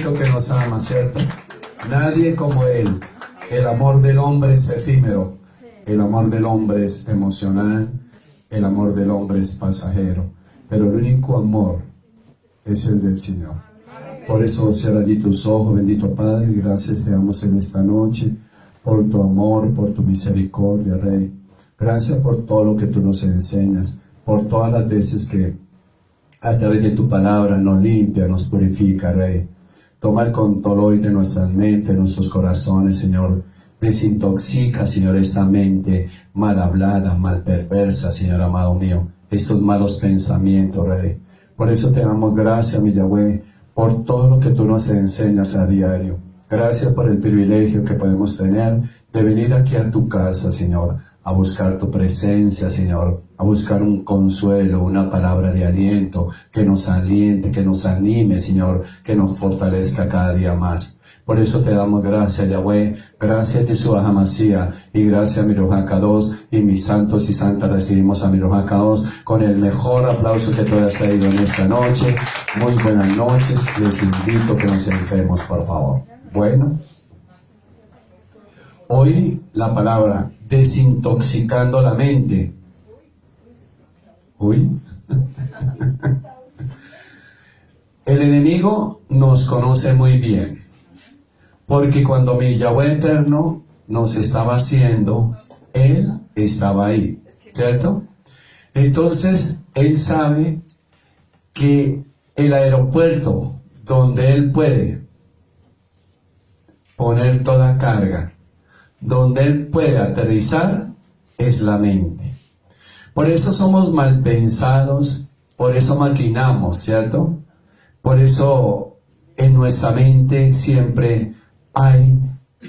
único que nos ama, ¿cierto? Nadie como Él. El amor del hombre es efímero, el amor del hombre es emocional, el amor del hombre es pasajero, pero el único amor es el del Señor. Por eso cierra allí tus ojos, bendito Padre, gracias te damos en esta noche, por tu amor, por tu misericordia, Rey. Gracias por todo lo que tú nos enseñas, por todas las veces que a través de tu palabra nos limpia, nos purifica, Rey. Toma el control hoy de nuestras mentes, de nuestros corazones, Señor. Desintoxica, Señor, esta mente mal hablada, mal perversa, Señor amado mío. Estos malos pensamientos, Rey. Por eso te damos gracias, mi Yahweh, por todo lo que tú nos enseñas a diario. Gracias por el privilegio que podemos tener de venir aquí a tu casa, Señor, a buscar tu presencia, Señor, a buscar un consuelo, una palabra de aliento, que nos aliente, que nos anime, Señor, que nos fortalezca cada día más. Por eso te damos gracias, Yahweh, gracias Yeshua HaMashiach, y gracias a mi Ruach HaKadosh, y mis santos y santas recibimos a mi Ruach HaKadosh con el mejor aplauso que tú has traído en esta noche. Muy buenas noches, les invito a que nos sentemos, por favor. Bueno, hoy la palabra desintoxicando la mente. Uy. El enemigo nos conoce muy bien, porque cuando mi Yahweh eterno nos estaba haciendo, Él estaba ahí, ¿cierto? Entonces, Él sabe que el aeropuerto donde Él puede poner toda carga, donde Él puede aterrizar, es la mente. Por eso somos mal pensados, por eso maquinamos, ¿cierto? Por eso en nuestra mente siempre hay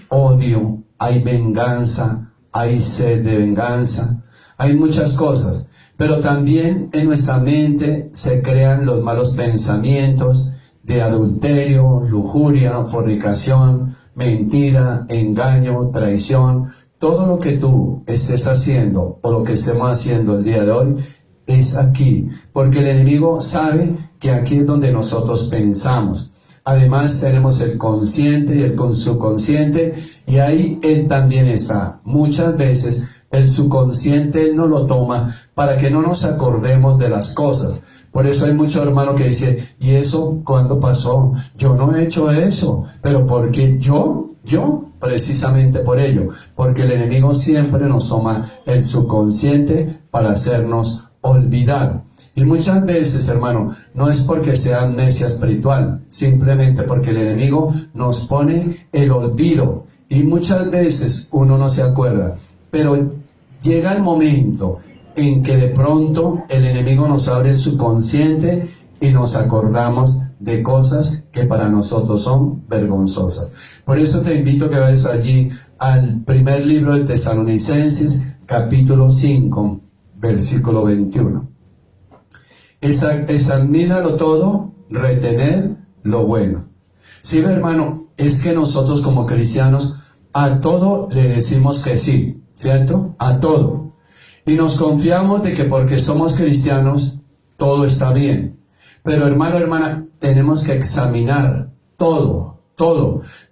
odio, hay venganza, hay sed de venganza, hay muchas cosas. Pero también en nuestra mente se crean los malos pensamientos de adulterio, lujuria, fornicación, mentira, engaño, traición. Todo lo que tú estés haciendo o lo que estemos haciendo el día de hoy es aquí, porque el enemigo sabe que aquí es donde nosotros pensamos. Además tenemos el consciente y el subconsciente, y ahí él también está. Muchas veces el subconsciente él no lo toma para que no nos acordemos de las cosas. Por eso hay muchos hermanos que dicen, ¿y eso cuándo pasó? Yo no he hecho eso, pero ¿por qué yo? Precisamente por ello, porque el enemigo siempre nos toma el subconsciente para hacernos olvidar. Y muchas veces, hermano, no es porque sea amnesia espiritual, simplemente porque el enemigo nos pone el olvido. Y muchas veces uno no se acuerda, pero llega el momento en que de pronto el enemigo nos abre el subconsciente y nos acordamos de cosas que para nosotros son vergonzosas. Por eso te invito a que vayas allí al primer libro de Tesalonicenses, capítulo 5, versículo 21. Examínalo todo, retener lo bueno. Sí, hermano, es que nosotros como cristianos a todo le decimos que sí, ¿cierto? A todo. Y nos confiamos de que porque somos cristianos todo está bien. Pero hermano, hermana, tenemos que examinar todo.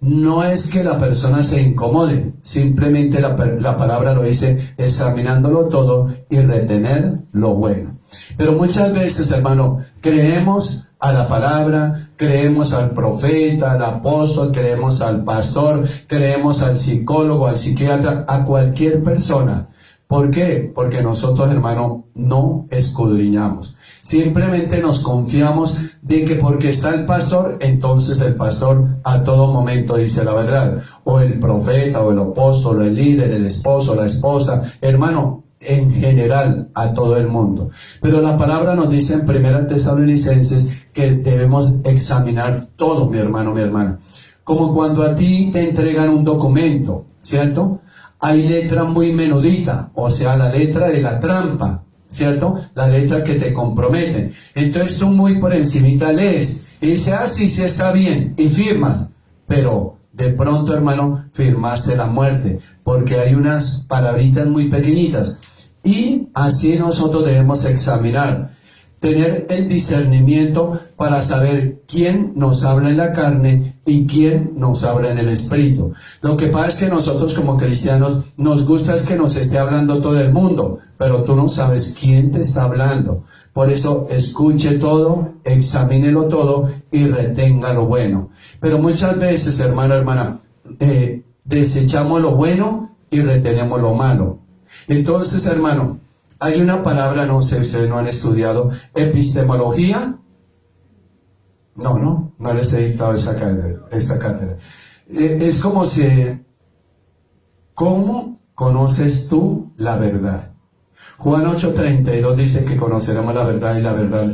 No es que la persona se incomode, simplemente la palabra lo dice, examinándolo todo y retener lo bueno. Pero muchas veces, hermano, creemos a la palabra, creemos al profeta, al apóstol, creemos al pastor, creemos al psicólogo, al psiquiatra, a cualquier persona. ¿Por qué? Porque nosotros, hermano, no escudriñamos. Simplemente nos confiamos de que porque está el pastor, entonces el pastor a todo momento dice la verdad. O el profeta, o el apóstol, o el líder, el esposo, la esposa. Hermano, en general, a todo el mundo. Pero la palabra nos dice en 1 Tesalonicenses que debemos examinar todo, mi hermano, mi hermana. Como cuando a ti te entregan un documento, ¿cierto? Hay letra muy menudita, o sea, la letra de la trampa, ¿cierto? La letra que te comprometen. Entonces tú muy por encimita lees y dices, sí está bien, y firmas. Pero de pronto, hermano, firmaste la muerte, porque hay unas palabritas muy pequeñitas. Y así nosotros debemos examinar. tener el discernimiento para saber quién nos habla en la carne y quién nos habla en el espíritu. Lo que pasa es que nosotros como cristianos nos gusta es que nos esté hablando todo el mundo, pero tú no sabes quién te está hablando. Por eso escuche todo, examínelo todo y retenga lo bueno. Pero muchas veces, hermano, hermana, desechamos lo bueno y retenemos lo malo. Entonces, hermano, hay una palabra, no sé, ustedes no han estudiado epistemología. No les he dictado esta cátedra. Es como si, ¿cómo conoces tú la verdad? Juan 8:32 dice que conoceremos la verdad y la verdad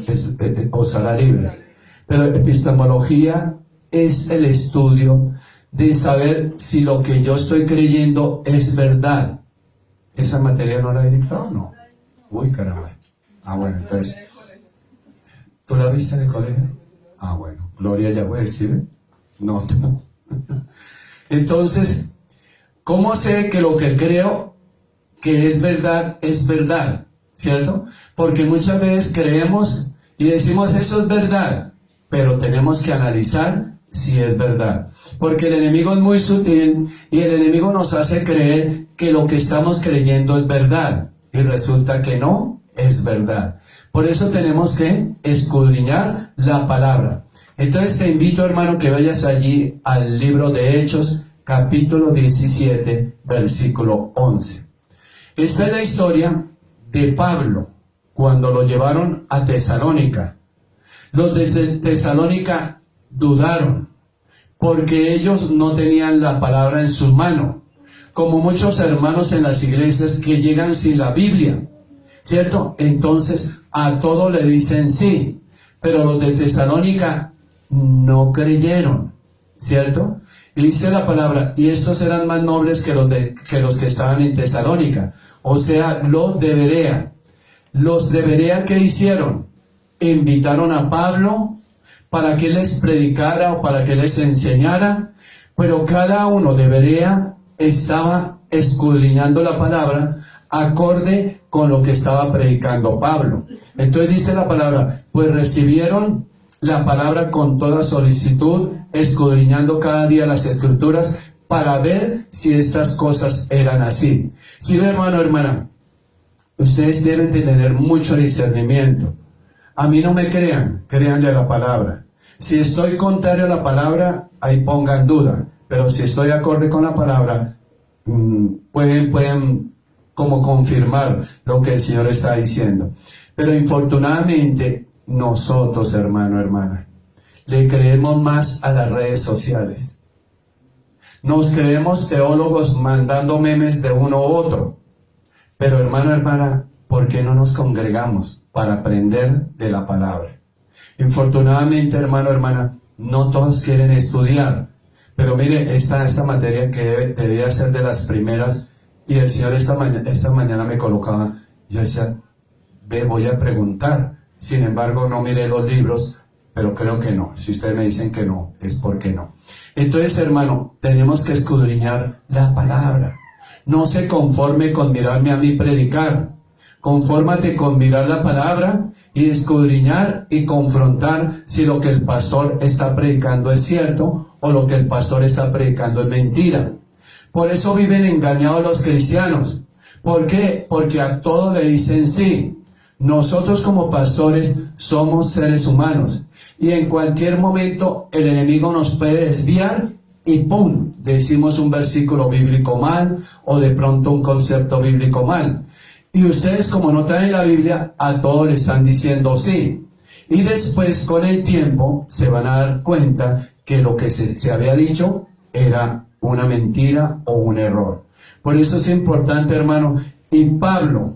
os hará libre. Pero epistemología es el estudio de saber si lo que yo estoy creyendo es verdad. ¿Esa materia no la he dictado o no? Uy, caramba. Bueno, entonces, ¿tú la viste en el colegio? Bueno, Gloria ya puede decir, no, tú. Entonces, ¿cómo sé que lo que creo que es verdad, ¿cierto? Porque muchas veces creemos y decimos eso es verdad, pero tenemos que analizar si es verdad. Porque el enemigo es muy sutil y el enemigo nos hace creer que lo que estamos creyendo es verdad. Y resulta que no es verdad. Por eso tenemos que escudriñar la palabra. Entonces te invito, hermano, que vayas allí al libro de Hechos, capítulo 17, versículo 11. Esta es la historia de Pablo, cuando lo llevaron a Tesalónica. Los de Tesalónica dudaron, porque ellos no tenían la palabra en sus manos. Como muchos hermanos en las iglesias que llegan sin la Biblia, ¿cierto? Entonces a todo le dicen sí, pero los de Tesalónica no creyeron, ¿cierto? Y dice la palabra, y estos eran más nobles que los que estaban en Tesalónica, o sea, los de Berea. Los de Berea, ¿qué hicieron? Invitaron a Pablo para que les predicara o para que les enseñara, pero cada uno de Berea estaba escudriñando la palabra acorde con lo que estaba predicando Pablo. Entonces dice la palabra, pues recibieron la palabra con toda solicitud, escudriñando cada día las escrituras para ver si estas cosas eran así. Sí, hermano, hermana, ustedes deben de tener mucho discernimiento. A mí no me crean, créanle a la palabra. Si estoy contrario a la palabra, ahí pongan duda. Pero si estoy acorde con la palabra, pueden como confirmar lo que el Señor está diciendo. Pero infortunadamente, nosotros, hermano, hermana, le creemos más a las redes sociales. Nos creemos teólogos mandando memes de uno u otro. Pero hermano, hermana, ¿por qué no nos congregamos para aprender de la palabra? Infortunadamente, hermano, hermana, no todos quieren estudiar. Pero mire, esta materia que debía ser de las primeras, y el Señor esta mañana me colocaba, yo decía, voy a preguntar. Sin embargo, no miré los libros, pero creo que no. Si ustedes me dicen que no, es porque no. Entonces, hermano, tenemos que escudriñar la palabra. No se conforme con mirarme a mí predicar. Confórmate con mirar la palabra y escudriñar y confrontar si lo que el pastor está predicando es cierto o lo que el pastor está predicando es mentira. Por eso viven engañados los cristianos. ¿Por qué? Porque a todo le dicen sí. Nosotros como pastores somos seres humanos y en cualquier momento el enemigo nos puede desviar y ¡pum! Decimos un versículo bíblico mal o de pronto un concepto bíblico mal. Y ustedes, como no traen la Biblia, a todo le están diciendo sí. Y después, con el tiempo, se van a dar cuenta que lo que se había dicho era una mentira o un error. Por eso es importante, hermano. Y Pablo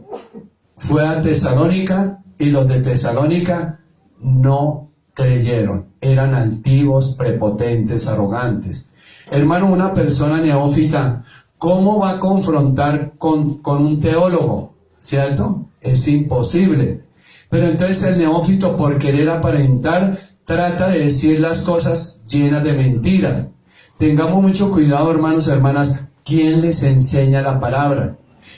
fue a Tesalónica y los de Tesalónica no creyeron. Eran altivos, prepotentes, arrogantes. Hermano, una persona neófita, ¿cómo va a confrontar con un teólogo? ¿Cierto? Es imposible. Pero entonces el neófito, por querer aparentar, trata de decir las cosas llenas de mentiras. Tengamos mucho cuidado, hermanos y hermanas, ¿quién les enseña la palabra?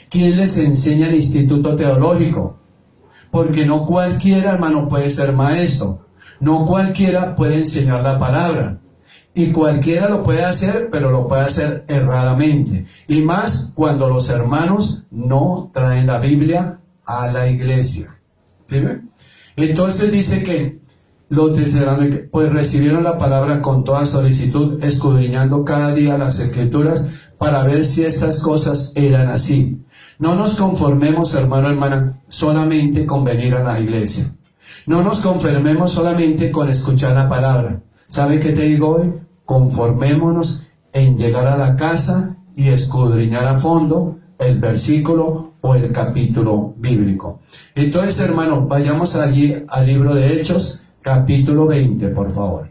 ¿Quién les enseña el instituto teológico? Porque no cualquiera, hermano, puede ser maestro. No cualquiera puede enseñar la palabra. Y cualquiera lo puede hacer, pero lo puede hacer erradamente. Y más cuando los hermanos no traen la Biblia a la iglesia. ¿Sí ve? Entonces dice que los tesalonicenses pues recibieron la palabra con toda solicitud, escudriñando cada día las escrituras para ver si estas cosas eran así. No nos conformemos, hermano, hermana, solamente con venir a la iglesia. No nos conformemos solamente con escuchar la palabra. ¿Sabe qué te digo hoy? Conformémonos en llegar a la casa y escudriñar a fondo el versículo o el capítulo bíblico. Entonces, hermano, vayamos allí al libro de Hechos, capítulo 20, por favor.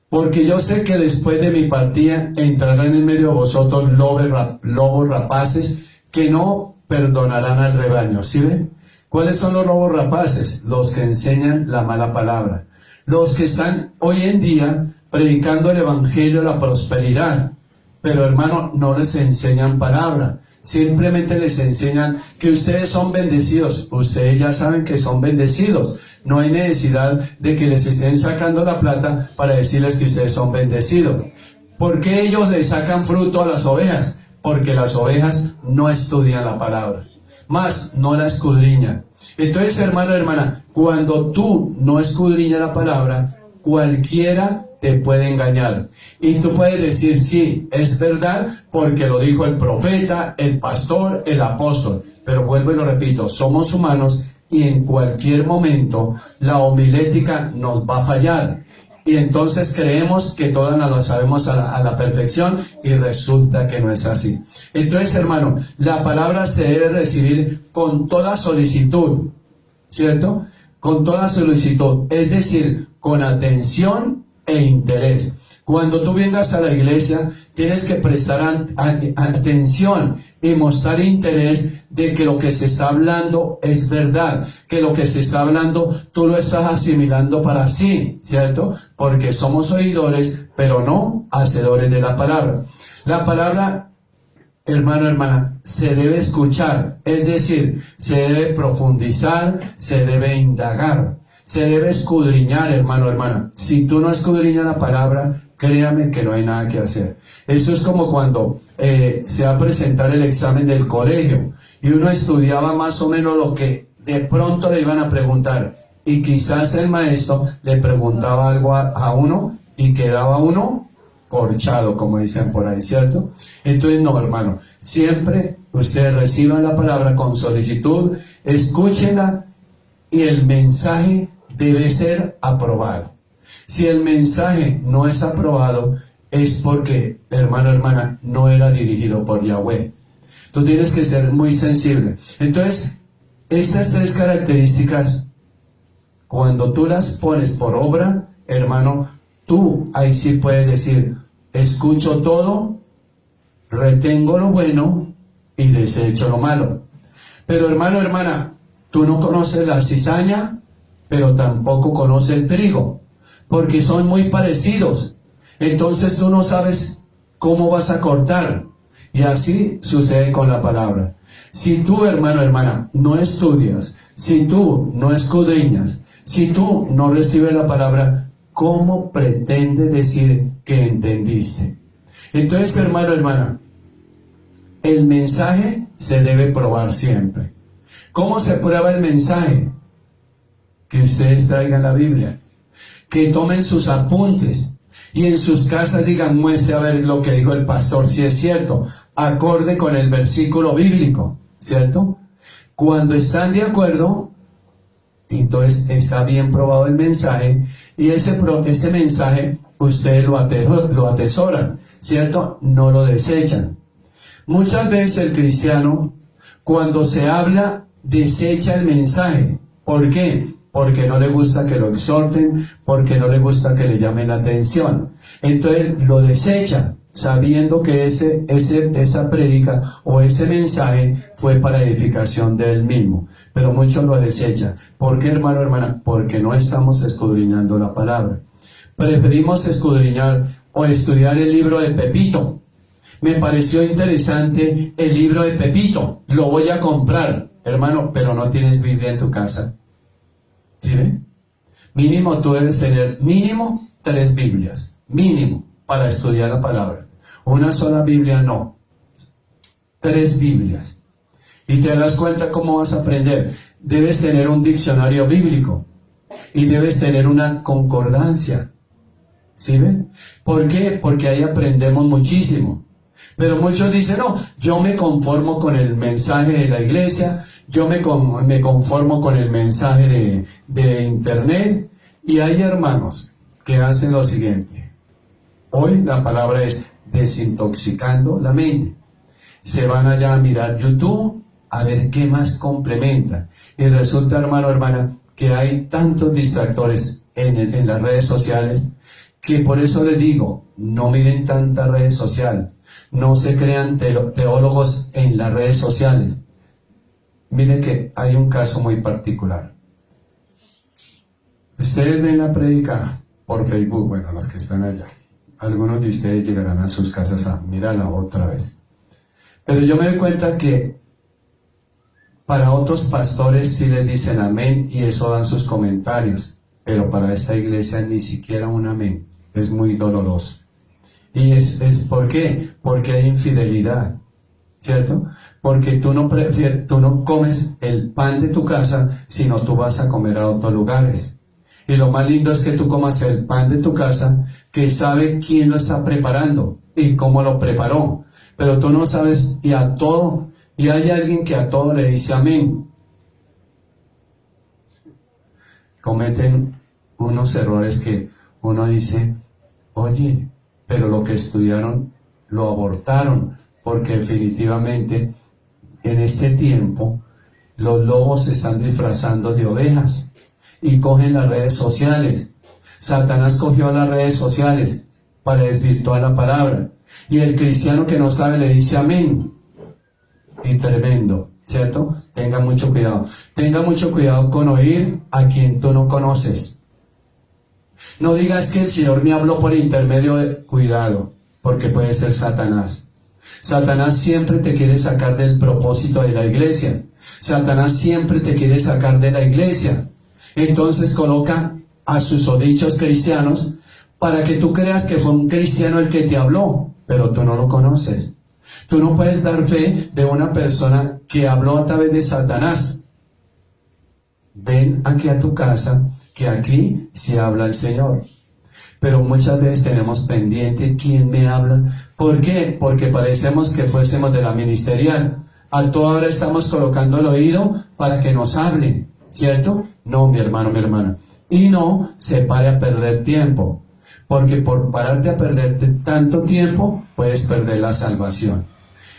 Porque yo sé que después de mi partida entrarán en medio de vosotros lobos rapaces que no perdonarán al rebaño. ¿Sí ven? ¿Cuáles son los lobos rapaces? Los que enseñan la mala palabra. Los que están hoy en día predicando el evangelio de la prosperidad. Pero hermano, no les enseñan palabra. Simplemente les enseñan que ustedes son bendecidos. Ustedes ya saben que son bendecidos. No hay necesidad de que les estén sacando la plata para decirles que ustedes son bendecidos. ¿Por qué ellos le sacan fruto a las ovejas? Porque las ovejas no estudian la palabra. Más no la escudriñan. Entonces, hermano, hermana, cuando tú no escudriñas la palabra, cualquiera te puede engañar. Y tú puedes decir, sí, es verdad, porque lo dijo el profeta, el pastor, el apóstol. Pero vuelvo y lo repito, somos humanos y en cualquier momento la homilética nos va a fallar. Y entonces creemos que todas nos lo sabemos a la perfección y resulta que no es así. Entonces, hermano, la palabra se debe recibir con toda solicitud, ¿cierto? Con toda solicitud, es decir, con atención e interés. Cuando tú vengas a la iglesia, tienes que prestar atención y mostrar interés de que lo que se está hablando es verdad, que lo que se está hablando tú lo estás asimilando para sí, ¿cierto? Porque somos oidores, pero no hacedores de la palabra. La palabra, hermano, hermana, se debe escuchar, es decir, se debe profundizar, se debe indagar, se debe escudriñar, hermano, hermana. Si tú no escudriñas la palabra, créame que no hay nada que hacer. Eso es como cuando se va a presentar el examen del colegio y uno estudiaba más o menos lo que de pronto le iban a preguntar y quizás el maestro le preguntaba algo a uno y quedaba uno corchado, como dicen por ahí, ¿cierto? Entonces, no, hermano, siempre ustedes reciban la palabra con solicitud, escúchenla y el mensaje debe ser aprobado. Si el mensaje no es aprobado, es porque, hermano, hermana, no era dirigido por Yahweh. Tú tienes que ser muy sensible. Entonces, estas tres características, cuando tú las pones por obra, hermano, tú ahí sí puedes decir, escucho todo, retengo lo bueno y desecho lo malo. Pero, hermano, hermana, tú no conoces la cizaña, pero tampoco conoces el trigo, porque son muy parecidos. Entonces tú no sabes cómo vas a cortar. Y así sucede con la palabra. Si tú, hermano, hermana, no estudias, si tú no escudriñas, si tú no recibes la palabra, ¿cómo pretendes decir que entendiste? Entonces, hermano, hermana, el mensaje se debe probar siempre. ¿Cómo se prueba el mensaje? Que ustedes traigan la Biblia, que tomen sus apuntes y en sus casas digan, muestre a ver lo que dijo el pastor, si es cierto, acorde con el versículo bíblico, ¿cierto? Cuando están de acuerdo, entonces está bien probado el mensaje y ese mensaje ustedes lo atesoran, ¿cierto? No lo desechan. Muchas veces el cristiano, cuando se habla, desecha el mensaje. ¿Por qué? Porque no le gusta que lo exhorten, porque no le gusta que le llamen la atención. Entonces lo desecha, sabiendo que esa prédica o ese mensaje fue para edificación de él mismo. Pero muchos lo desechan. ¿Por qué, hermano, hermana? Porque no estamos escudriñando la palabra. Preferimos escudriñar o estudiar el libro de Pepito. Me pareció interesante el libro de Pepito, lo voy a comprar. Hermano, pero no tienes Biblia en tu casa. ¿Sí ve? Mínimo tú debes tener mínimo 3 Biblias. Mínimo para estudiar la palabra. Una sola Biblia no. 3 Biblias. Y te das cuenta cómo vas a aprender. Debes tener un diccionario bíblico. Y debes tener una concordancia. ¿Sí ven? ¿Por qué? Porque ahí aprendemos muchísimo. Pero muchos dicen, no, yo me conformo con el mensaje de la iglesia, yo me conformo con el mensaje de internet. Y hay hermanos que hacen lo siguiente. Hoy la palabra es desintoxicando la mente. Se van allá a mirar YouTube, a ver qué más complementa. Y resulta, hermano, hermana, que hay tantos distractores en las redes sociales, que por eso les digo, no miren tantas redes sociales, no se crean teólogos en las redes sociales. Miren que hay un caso muy particular. Ustedes ven la prédica por Facebook, bueno, los que están allá. Algunos de ustedes llegarán a sus casas a mirarla otra vez. Pero yo me doy cuenta que para otros pastores sí les dicen amén y eso dan sus comentarios. Pero para esta iglesia ni siquiera un amén. Es muy doloroso. ¿Y es por qué? Porque hay infidelidad, ¿cierto? Porque tú no comes el pan de tu casa, sino tú vas a comer a otros lugares. Y lo más lindo es que tú comas el pan de tu casa, que sabe quién lo está preparando y cómo lo preparó. Pero tú no sabes, y hay alguien que a todo le dice amén. Cometen unos errores que uno dice, oye, pero lo que estudiaron lo abortaron, porque definitivamente en este tiempo los lobos se están disfrazando de ovejas y cogen las redes sociales. Satanás cogió las redes sociales para desvirtuar la palabra, y el cristiano que no sabe le dice amén. Y tremendo, ¿cierto? Tenga mucho cuidado. Tenga mucho cuidado con oír a quien tú no conoces. No digas que el Señor me habló por intermedio de... Cuidado, porque puede ser Satanás. Satanás siempre te quiere sacar del propósito de la iglesia. Satanás siempre te quiere sacar de la iglesia. Entonces coloca a sus dichos cristianos para que tú creas que fue un cristiano el que te habló, pero tú no lo conoces. Tú no puedes dar fe de una persona que habló a través de Satanás. Ven aquí a tu casa, que aquí sí habla el Señor. Pero muchas veces tenemos pendiente quién me habla. ¿Por qué? Porque parecemos que fuésemos de la ministerial. A toda hora estamos colocando el oído para que nos hablen, ¿cierto? No, mi hermano, mi hermana. Y no se pare a perder tiempo. Porque por pararte a perderte tanto tiempo, puedes perder la salvación.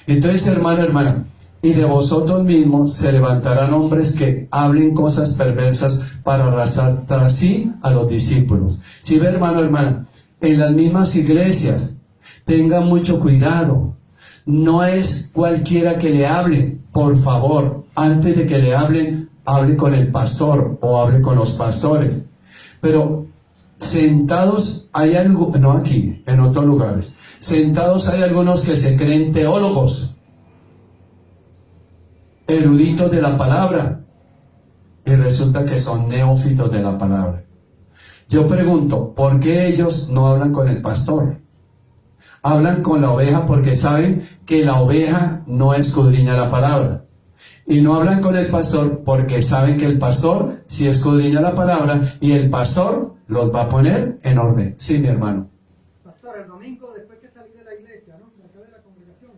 Entonces, hermano, hermana, y de vosotros mismos se levantarán hombres que hablen cosas perversas para arrastrar tras sí a los discípulos. Si ve, hermano, hermana, en las mismas iglesias, tenga mucho cuidado. No es cualquiera que le hable. Por favor, antes de que le hablen, hable con el pastor o hable con los pastores. Pero sentados hay algo, no aquí, en otros lugares. Sentados hay algunos que se creen teólogos, eruditos de la palabra, y resulta que son neófitos de la palabra. Yo pregunto, ¿por qué ellos no hablan con el pastor? Hablan con la oveja porque saben que la oveja no escudriña la palabra. Y no hablan con el pastor porque saben que el pastor sí escudriña la palabra y el pastor los va a poner en orden. Sí, mi hermano. Pastor, el domingo, después que salí de la iglesia, ¿no? De acá de la congregación,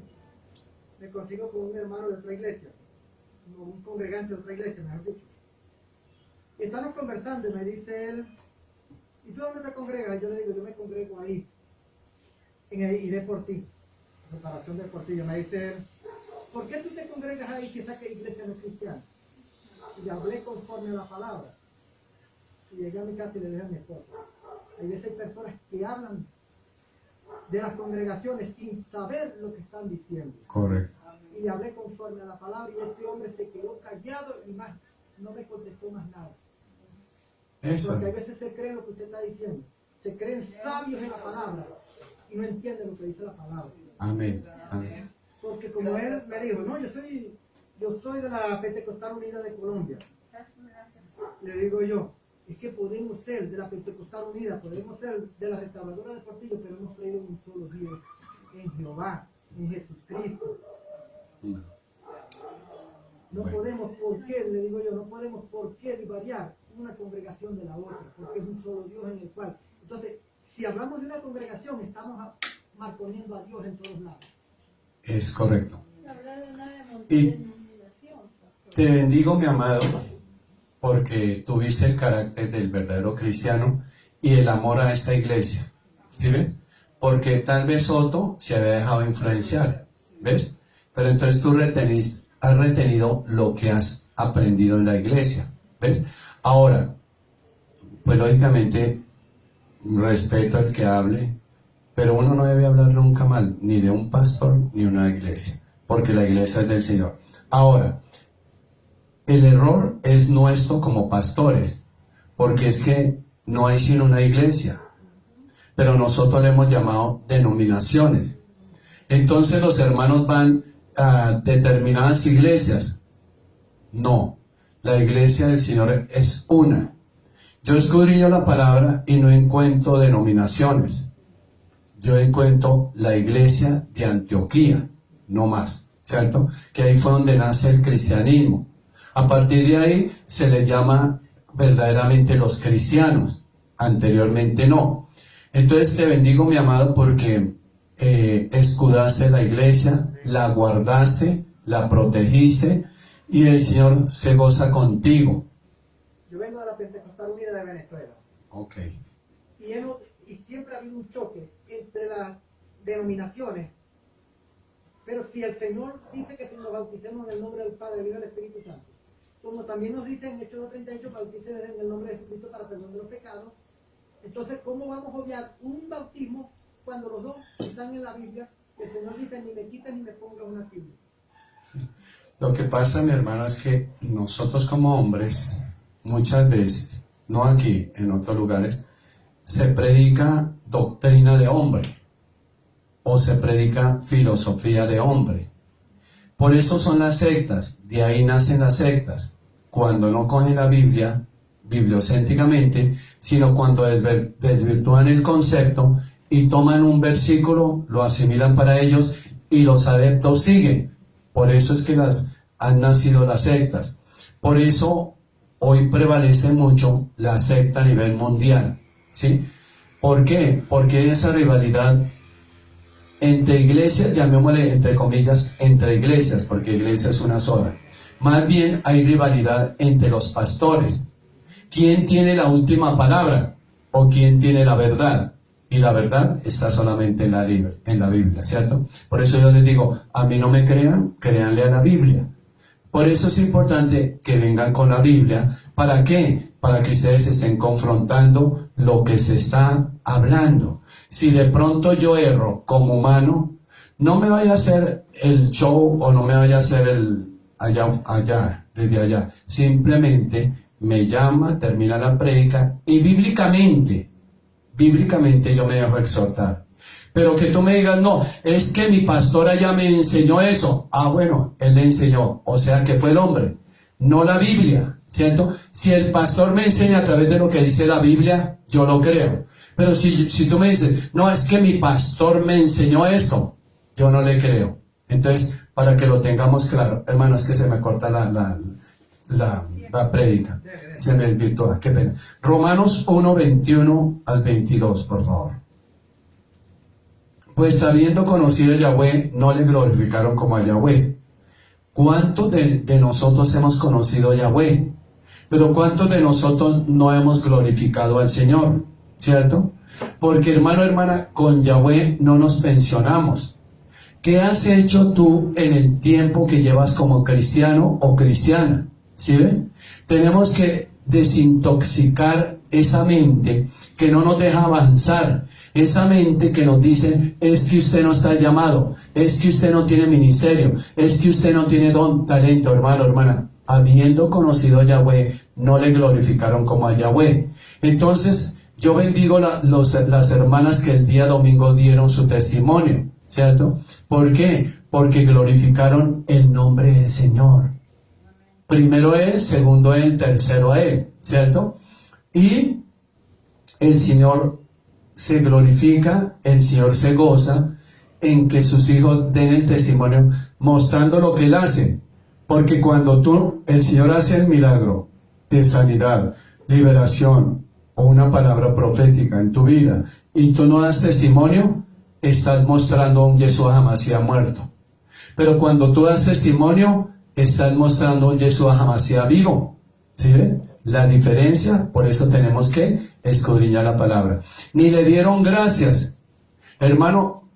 me consigo con un hermano de otra iglesia, un congregante de otra iglesia, mejor dicho. Y estamos conversando y me dice él, ¿y tú dónde te congregas? Y yo le digo, yo me congrego ahí, Iré por ti, reparación del Portillo. Me dice él, ¿por qué tú te congregas ahí si esa iglesia no es cristiana? Y hablé conforme a la palabra. Y llegué a mi casa y le dije a mi esposa, hay veces personas que hablan de las congregaciones sin saber lo que están diciendo. Correcto. Y le hablé conforme a la palabra y ese hombre se quedó callado y más no me contestó más nada. Eso. Porque a veces se creen lo que usted está diciendo. Se creen sabios en la palabra y no entienden lo que dice la palabra. Amén. Amén. Porque como él me dijo, no, yo soy yo soy de la Pentecostal Unida de Colombia. Le digo yo, es que podemos ser de la Pentecostal Unida, podemos ser de la Restauradora de Portillo, pero hemos creído en un solo Dios, en Jehová, en Jesucristo. No podemos, ¿por qué? Le digo yo, no podemos, ¿por qué divariar una congregación de la otra? Porque es un solo Dios en el cual. Entonces, si hablamos de una congregación, estamos marconiendo a Dios en todos lados. Es correcto. Y te bendigo, mi amado, porque tuviste el carácter del verdadero cristiano y el amor a esta iglesia. ¿Sí ven? Porque tal vez Otto se había dejado influenciar, ¿ves? Pero entonces tú has retenido lo que has aprendido en la iglesia, ¿ves? Ahora, pues lógicamente respeto al que hable, pero uno no debe hablar nunca mal, ni de un pastor ni de una iglesia, porque la iglesia es del Señor. Ahora, el error es nuestro como pastores, porque es que no hay sino una iglesia, pero nosotros le hemos llamado denominaciones. Entonces los hermanos van a determinadas iglesias. No, la iglesia del Señor es una. Yo escudriño la palabra y no encuentro denominaciones. Yo encuentro la iglesia de Antioquía, no más, ¿cierto? Que ahí fue donde nace el cristianismo. A partir de ahí se les llama verdaderamente los cristianos. Anteriormente no. Entonces te bendigo, mi amado, porque escudaste la iglesia, la guardaste, la protegiste y el Señor se goza contigo. Yo vengo de la Pentecostal Unida de Venezuela. Ok. Y siempre ha habido un choque entre las denominaciones. Pero si el Señor dice que si nos bauticemos en el nombre del Padre, del Hijo y del Espíritu Santo, como también nos dice en Hechos 38, bautícense en el nombre de Jesucristo para perdón de los pecados, entonces ¿cómo vamos a obviar un bautismo cuando los dos están en la Biblia? El Señor dice, ni me quites ni me pongas una Biblia. Lo que pasa, mi hermano, es que nosotros como hombres, muchas veces, no aquí, en otros lugares, se predica doctrina de hombre o se predica filosofía de hombre. Por eso son las sectas, de ahí nacen las sectas, cuando no cogen la Biblia bibliocéntricamente, sino cuando desvirtúan el concepto y toman un versículo, lo asimilan para ellos y los adeptos siguen. Por eso es que han nacido las sectas. Por eso hoy prevalece mucho la secta a nivel mundial, ¿sí? ¿Por qué? Porque hay esa rivalidad entre iglesias, llamémosle entre comillas, entre iglesias, porque iglesia es una sola. Más bien hay rivalidad entre los pastores. ¿Quién tiene la última palabra? ¿O quién tiene la verdad? Y la verdad está solamente en la Biblia, ¿cierto? Por eso yo les digo, a mí no me crean, créanle a la Biblia. Por eso es importante que vengan con la Biblia. ¿Para qué? Para que ustedes estén confrontando lo que se está hablando. Si de pronto yo erro como humano, no me vaya a hacer el show o no me vaya a hacer el desde allá. Simplemente me llama, termina la prédica y bíblicamente yo me dejo exhortar. Pero que tú me digas, no, es que mi pastor allá me enseñó eso. Ah, bueno, él le enseñó, o sea que fue el hombre, no la Biblia, ¿cierto? Si el pastor me enseña a través de lo que dice la Biblia, yo lo creo. Pero si tú me dices, no, es que mi pastor me enseñó esto, yo no le creo. Entonces, para que lo tengamos claro, hermanos, que se me corta la prédica, se me desvirtúa, qué pena. Romanos 1, 21 al 22, por favor. Pues habiendo conocido a Yahweh, no le glorificaron como a Yahweh. ¿Cuántos de nosotros hemos conocido a Yahweh? Pero ¿cuántos de nosotros no hemos glorificado al Señor? ¿Cierto? Porque hermano, hermana, con Yahweh no nos pensionamos. ¿Qué has hecho tú en el tiempo que llevas como cristiano o cristiana? ¿Sí ven? Tenemos que desintoxicar esa mente que no nos deja avanzar. Esa mente que nos dice, es que usted no está llamado, es que usted no tiene ministerio, es que usted no tiene don, talento, hermano, hermana. Habiendo conocido a Yahweh, no le glorificaron como a Yahweh. Entonces, yo bendigo las hermanas que el día domingo dieron su testimonio. ¿cierto? ¿Por qué? Porque glorificaron el nombre del Señor. Primero Él, segundo Él, tercero Él, ¿cierto? Y el Señor se glorifica, el Señor se goza en que sus hijos den el testimonio mostrando lo que Él hace. Porque cuando el Señor hace el milagro de sanidad, liberación o una palabra profética en tu vida y tú no das testimonio, estás mostrando a un Yeshua Hamashiach muerto. Pero cuando tú das testimonio, estás mostrando a un Yeshua Hamashiach vivo. ¿Sí ven? La diferencia, por eso tenemos que escudriñar la palabra. Ni le dieron gracias. Hermano,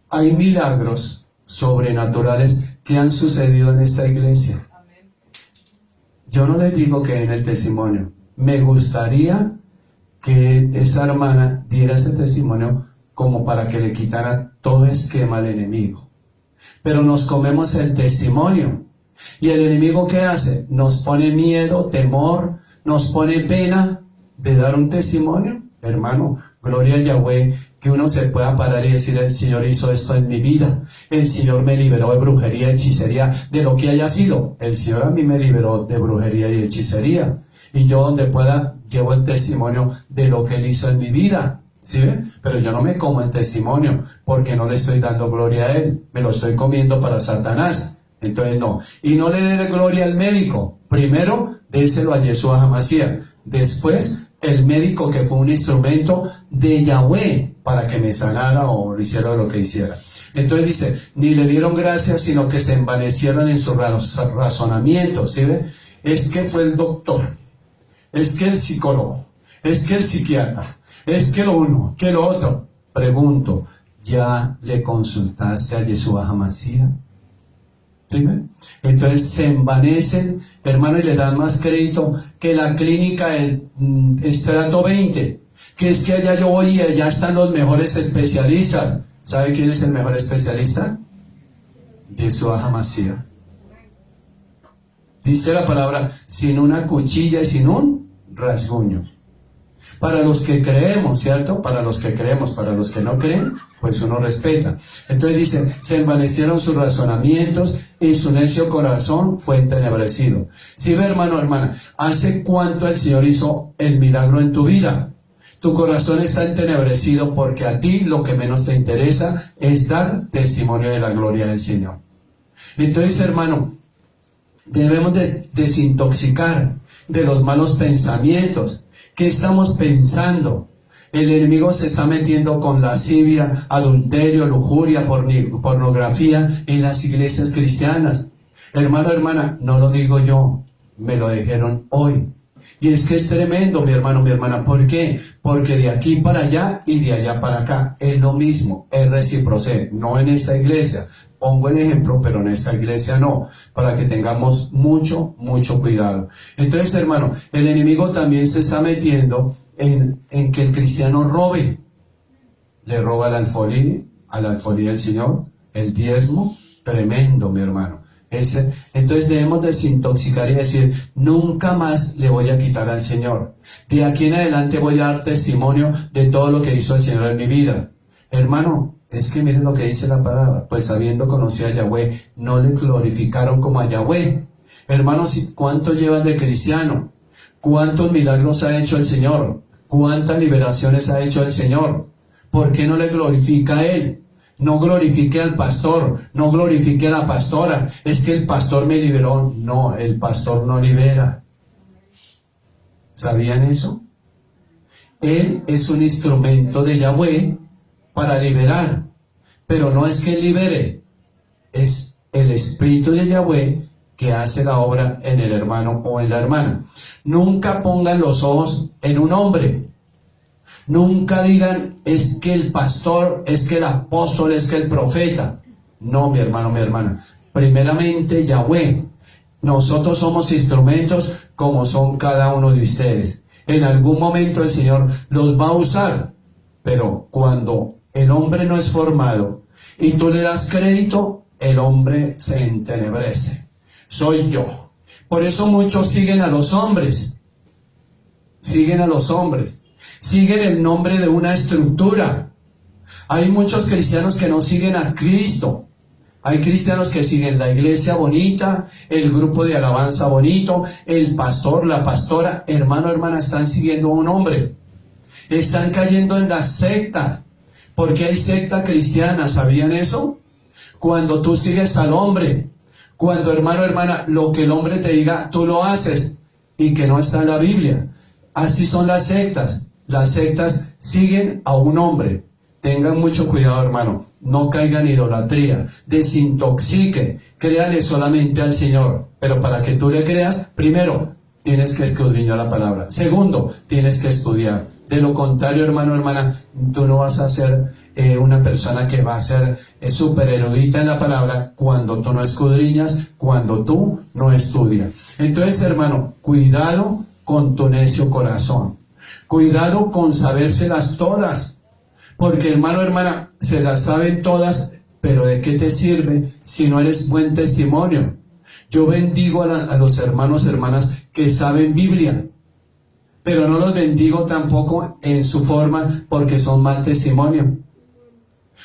hay milagros sobrenaturales que han sucedido en esta iglesia. Yo no les digo que en el testimonio. Me gustaría que esa hermana diera ese testimonio como para que le quitara todo esquema al enemigo. Pero nos comemos el testimonio. ¿Y el enemigo qué hace? Nos pone miedo, temor, nos pone pena de dar un testimonio. Hermano, gloria a Yahweh, que uno se pueda parar y decir: el Señor hizo esto en mi vida, el Señor me liberó de brujería, hechicería, de lo que haya sido. El Señor a mí me liberó de brujería y hechicería, y yo donde pueda llevo el testimonio de lo que Él hizo en mi vida. ¿Sí ven? Pero yo no me como el testimonio porque no le estoy dando gloria a Él, me lo estoy comiendo para Satanás. Entonces no. Y no le dé gloria al médico. Primero, déselo a Yeshua Hamashiach. Después, el médico que fue un instrumento de Yahweh para que me sanara o hiciera lo que hiciera. Entonces dice, ni le dieron gracias, sino que se envanecieron en sus razonamientos. ¿Sí ve? Es que fue el doctor, es que el psicólogo, es que el psiquiatra, es que lo uno, que lo otro. Pregunto, ¿ya le consultaste a Yeshua Hamashiach? ¿Sí? Entonces se envanecen, hermano, y le dan más crédito que la clínica del estrato 20, que es que allá yo voy y allá están los mejores especialistas. ¿Sabe quién es el mejor especialista? Yeshua Hamashiach. Dice la palabra, sin una cuchilla y sin un rasguño. Para los que creemos, ¿cierto? Para los que creemos, para los que no creen, pues uno respeta. Entonces dice, se envanecieron sus razonamientos y su necio corazón fue entenebrecido. Sí, ve, hermano, hermana, ¿hace cuánto el Señor hizo el milagro en tu vida? Tu corazón está entenebrecido porque a ti lo que menos te interesa es dar testimonio de la gloria del Señor. Entonces, hermano, debemos desintoxicar de los malos pensamientos. ¿Qué estamos pensando? El enemigo se está metiendo con lascivia, adulterio, lujuria, pornografía en las iglesias cristianas. Hermano, hermana, no lo digo yo, me lo dijeron hoy. Y es que es tremendo, mi hermano, mi hermana. ¿Por qué? Porque de aquí para allá y de allá para acá es lo mismo, es recíproce, no en esta iglesia. Pongo el ejemplo, pero en esta iglesia no, para que tengamos mucho, mucho cuidado. Entonces, hermano, el enemigo también se está metiendo en que el cristiano robe. Le roba al alfolí del Señor, el diezmo, tremendo, mi hermano. Entonces debemos desintoxicar y decir, nunca más le voy a quitar al Señor. De aquí en adelante voy a dar testimonio de todo lo que hizo el Señor en mi vida. Hermano, es que miren lo que dice la palabra, pues habiendo conocido a Yahweh, no le glorificaron como a Yahweh. Hermanos, ¿cuánto llevas de cristiano? ¿Cuántos milagros ha hecho el Señor? ¿Cuántas liberaciones ha hecho el Señor? ¿Por qué no le glorifica a Él? No glorifique al pastor, no glorifique a la pastora. Es que el pastor me liberó. No, el pastor no libera. ¿Sabían eso? Él es un instrumento de Yahweh para liberar, pero no es que Él libere, es el Espíritu de Yahweh que hace la obra en el hermano o en la hermana. Nunca pongan los ojos en un hombre. Nunca digan, es que el pastor, es que el apóstol, es que el profeta. No, mi hermano, mi hermana. Primeramente Yahweh. Nosotros somos instrumentos como son cada uno de ustedes. En algún momento el Señor los va a usar, pero cuando el hombre no es formado y tú le das crédito, el hombre se entenebrece. Soy yo. Por eso muchos siguen a los hombres. Siguen a los hombres. Siguen el nombre de una estructura. Hay muchos cristianos que no siguen a Cristo. Hay cristianos que siguen la iglesia bonita, el grupo de alabanza bonito, el pastor, la pastora. Hermano, hermana, están siguiendo a un hombre. Están cayendo en la secta. Porque hay secta cristiana, ¿sabían eso? Cuando tú sigues al hombre, cuando, hermano, hermana, lo que el hombre te diga, tú lo haces y que no está en la Biblia. Así son las sectas. Las sectas siguen a un hombre. Tengan mucho cuidado, hermano. No caigan en idolatría. Desintoxiquen. Créale solamente al Señor. Pero para que tú le creas, primero, tienes que escudriñar la palabra. Segundo, tienes que estudiar. De lo contrario, hermano, hermana, tú no vas a ser una persona que va a ser súper erudita en la palabra cuando tú no escudriñas, cuando tú no estudias. Entonces, hermano, cuidado con tu necio corazón. Cuidado con sabérselas todas. Porque, hermano, hermana, se las saben todas, pero ¿de qué te sirve si no eres buen testimonio? Yo bendigo a los hermanos, hermanas que saben Biblia, pero no los bendigo tampoco en su forma porque son mal testimonio.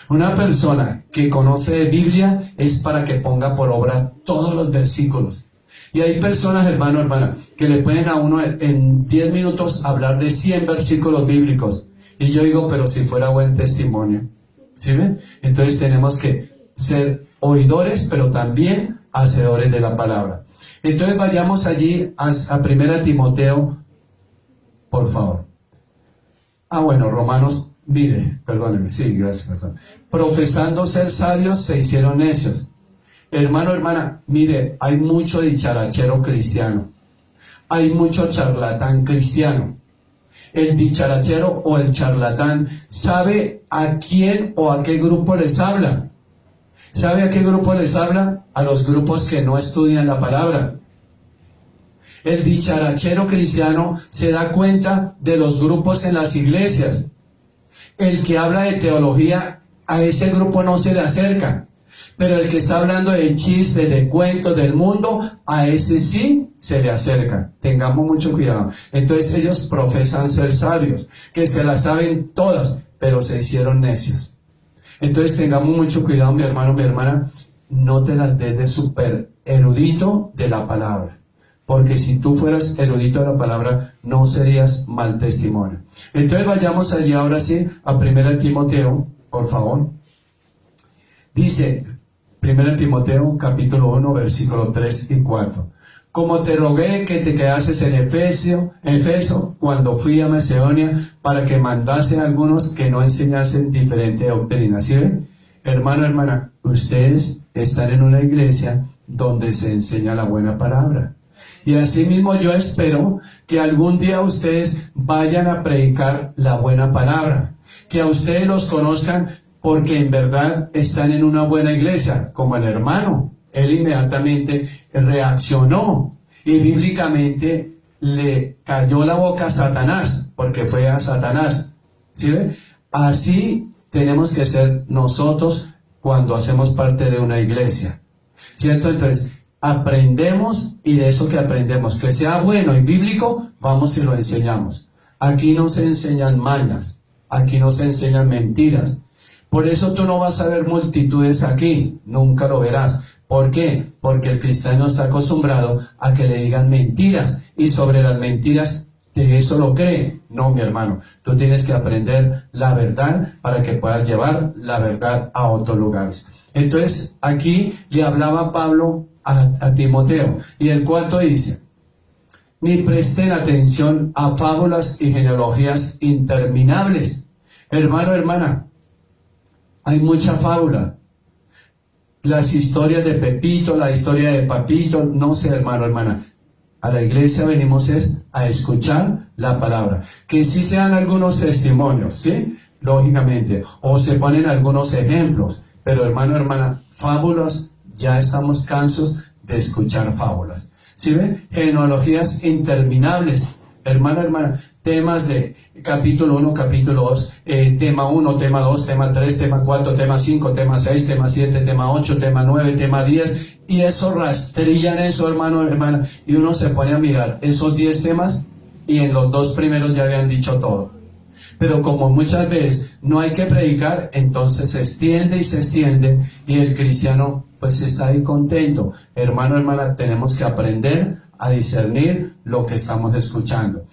Una persona que conoce de Biblia es para que ponga por obra todos los versículos. Y hay personas, hermano, hermana, que le pueden a uno en 10 minutos hablar de 100 versículos bíblicos. Y yo digo, pero si fuera buen testimonio. ¿Sí ven? Entonces tenemos que ser oidores, pero también hacedores de la palabra. Entonces vayamos allí a 1 Timoteo, por favor. Bueno, Romanos, mire, perdóneme, sí, gracias. Profesando ser sabios, se hicieron necios. Hermano, hermana, mire, hay mucho dicharachero cristiano. Hay mucho charlatán cristiano. El dicharachero o el charlatán sabe a quién o a qué grupo les habla. ¿Sabe a qué grupo les habla? A los grupos que no estudian la palabra. El dicharachero cristiano se da cuenta de los grupos en las iglesias. El que habla de teología, a ese grupo no se le acerca. Pero el que está hablando de chistes, de cuentos del mundo, a ese sí se le acerca. Tengamos mucho cuidado. Entonces ellos profesan ser sabios, que se las saben todas, pero se hicieron necios. Entonces tengamos mucho cuidado, mi hermano, mi hermana, no te las des de súper erudito de la palabra. Porque si tú fueras erudito de la palabra, no serías mal testimonio. Entonces vayamos allí ahora sí a 1 Timoteo, por favor. Dice 1 Timoteo capítulo 1, versículo 3 y 4. Como te rogué que te quedases en Efeso, cuando fui a Macedonia, para que mandase a algunos que no enseñasen diferente doctrina. ¿Sí ven? Hermano, hermana, ustedes están en una iglesia donde se enseña la buena palabra. Y asimismo yo espero que algún día ustedes vayan a predicar la buena palabra, que a ustedes los conozcan porque en verdad están en una buena iglesia, como el hermano. Él inmediatamente reaccionó y bíblicamente le cayó la boca a Satanás, porque fue a Satanás. ¿Sí ve? Así tenemos que ser nosotros cuando hacemos parte de una iglesia. ¿Cierto? Entonces, aprendemos y de eso que aprendemos, que sea bueno y bíblico, vamos y lo enseñamos. Aquí no se enseñan mañas, aquí no se enseñan mentiras. Por eso tú no vas a ver multitudes aquí, nunca lo verás. ¿Por qué? Porque el cristiano está acostumbrado a que le digan mentiras y sobre las mentiras de eso lo cree. No, mi hermano, tú tienes que aprender la verdad para que puedas llevar la verdad a otros lugares. Entonces, aquí le hablaba Pablo a Timoteo y el 4 dice: ni presten atención a fábulas y genealogías interminables. Hermano, hermana, hay mucha fábula. Las historias de Pepito, la historia de Papito, no sé, hermano, hermana. A la iglesia venimos es a escuchar la palabra. Que sí sean algunos testimonios, ¿sí? Lógicamente. O se ponen algunos ejemplos. Pero, hermano, hermana, fábulas, ya estamos cansos de escuchar fábulas. ¿Sí ven? Genealogías interminables. Hermano, hermana, temas de capítulo 1, capítulo 2, tema 1, tema 2, tema 3, tema 4, tema 5, tema 6, tema 7, tema 8, tema 9, tema 10, y eso rastrillan eso, hermano, hermana, y uno se pone a mirar esos 10 temas, y en los 2 primeros ya habían dicho todo. Pero como muchas veces no hay que predicar, entonces se extiende y el cristiano pues está ahí contento. Hermano, hermana, tenemos que aprender a discernir lo que estamos escuchando.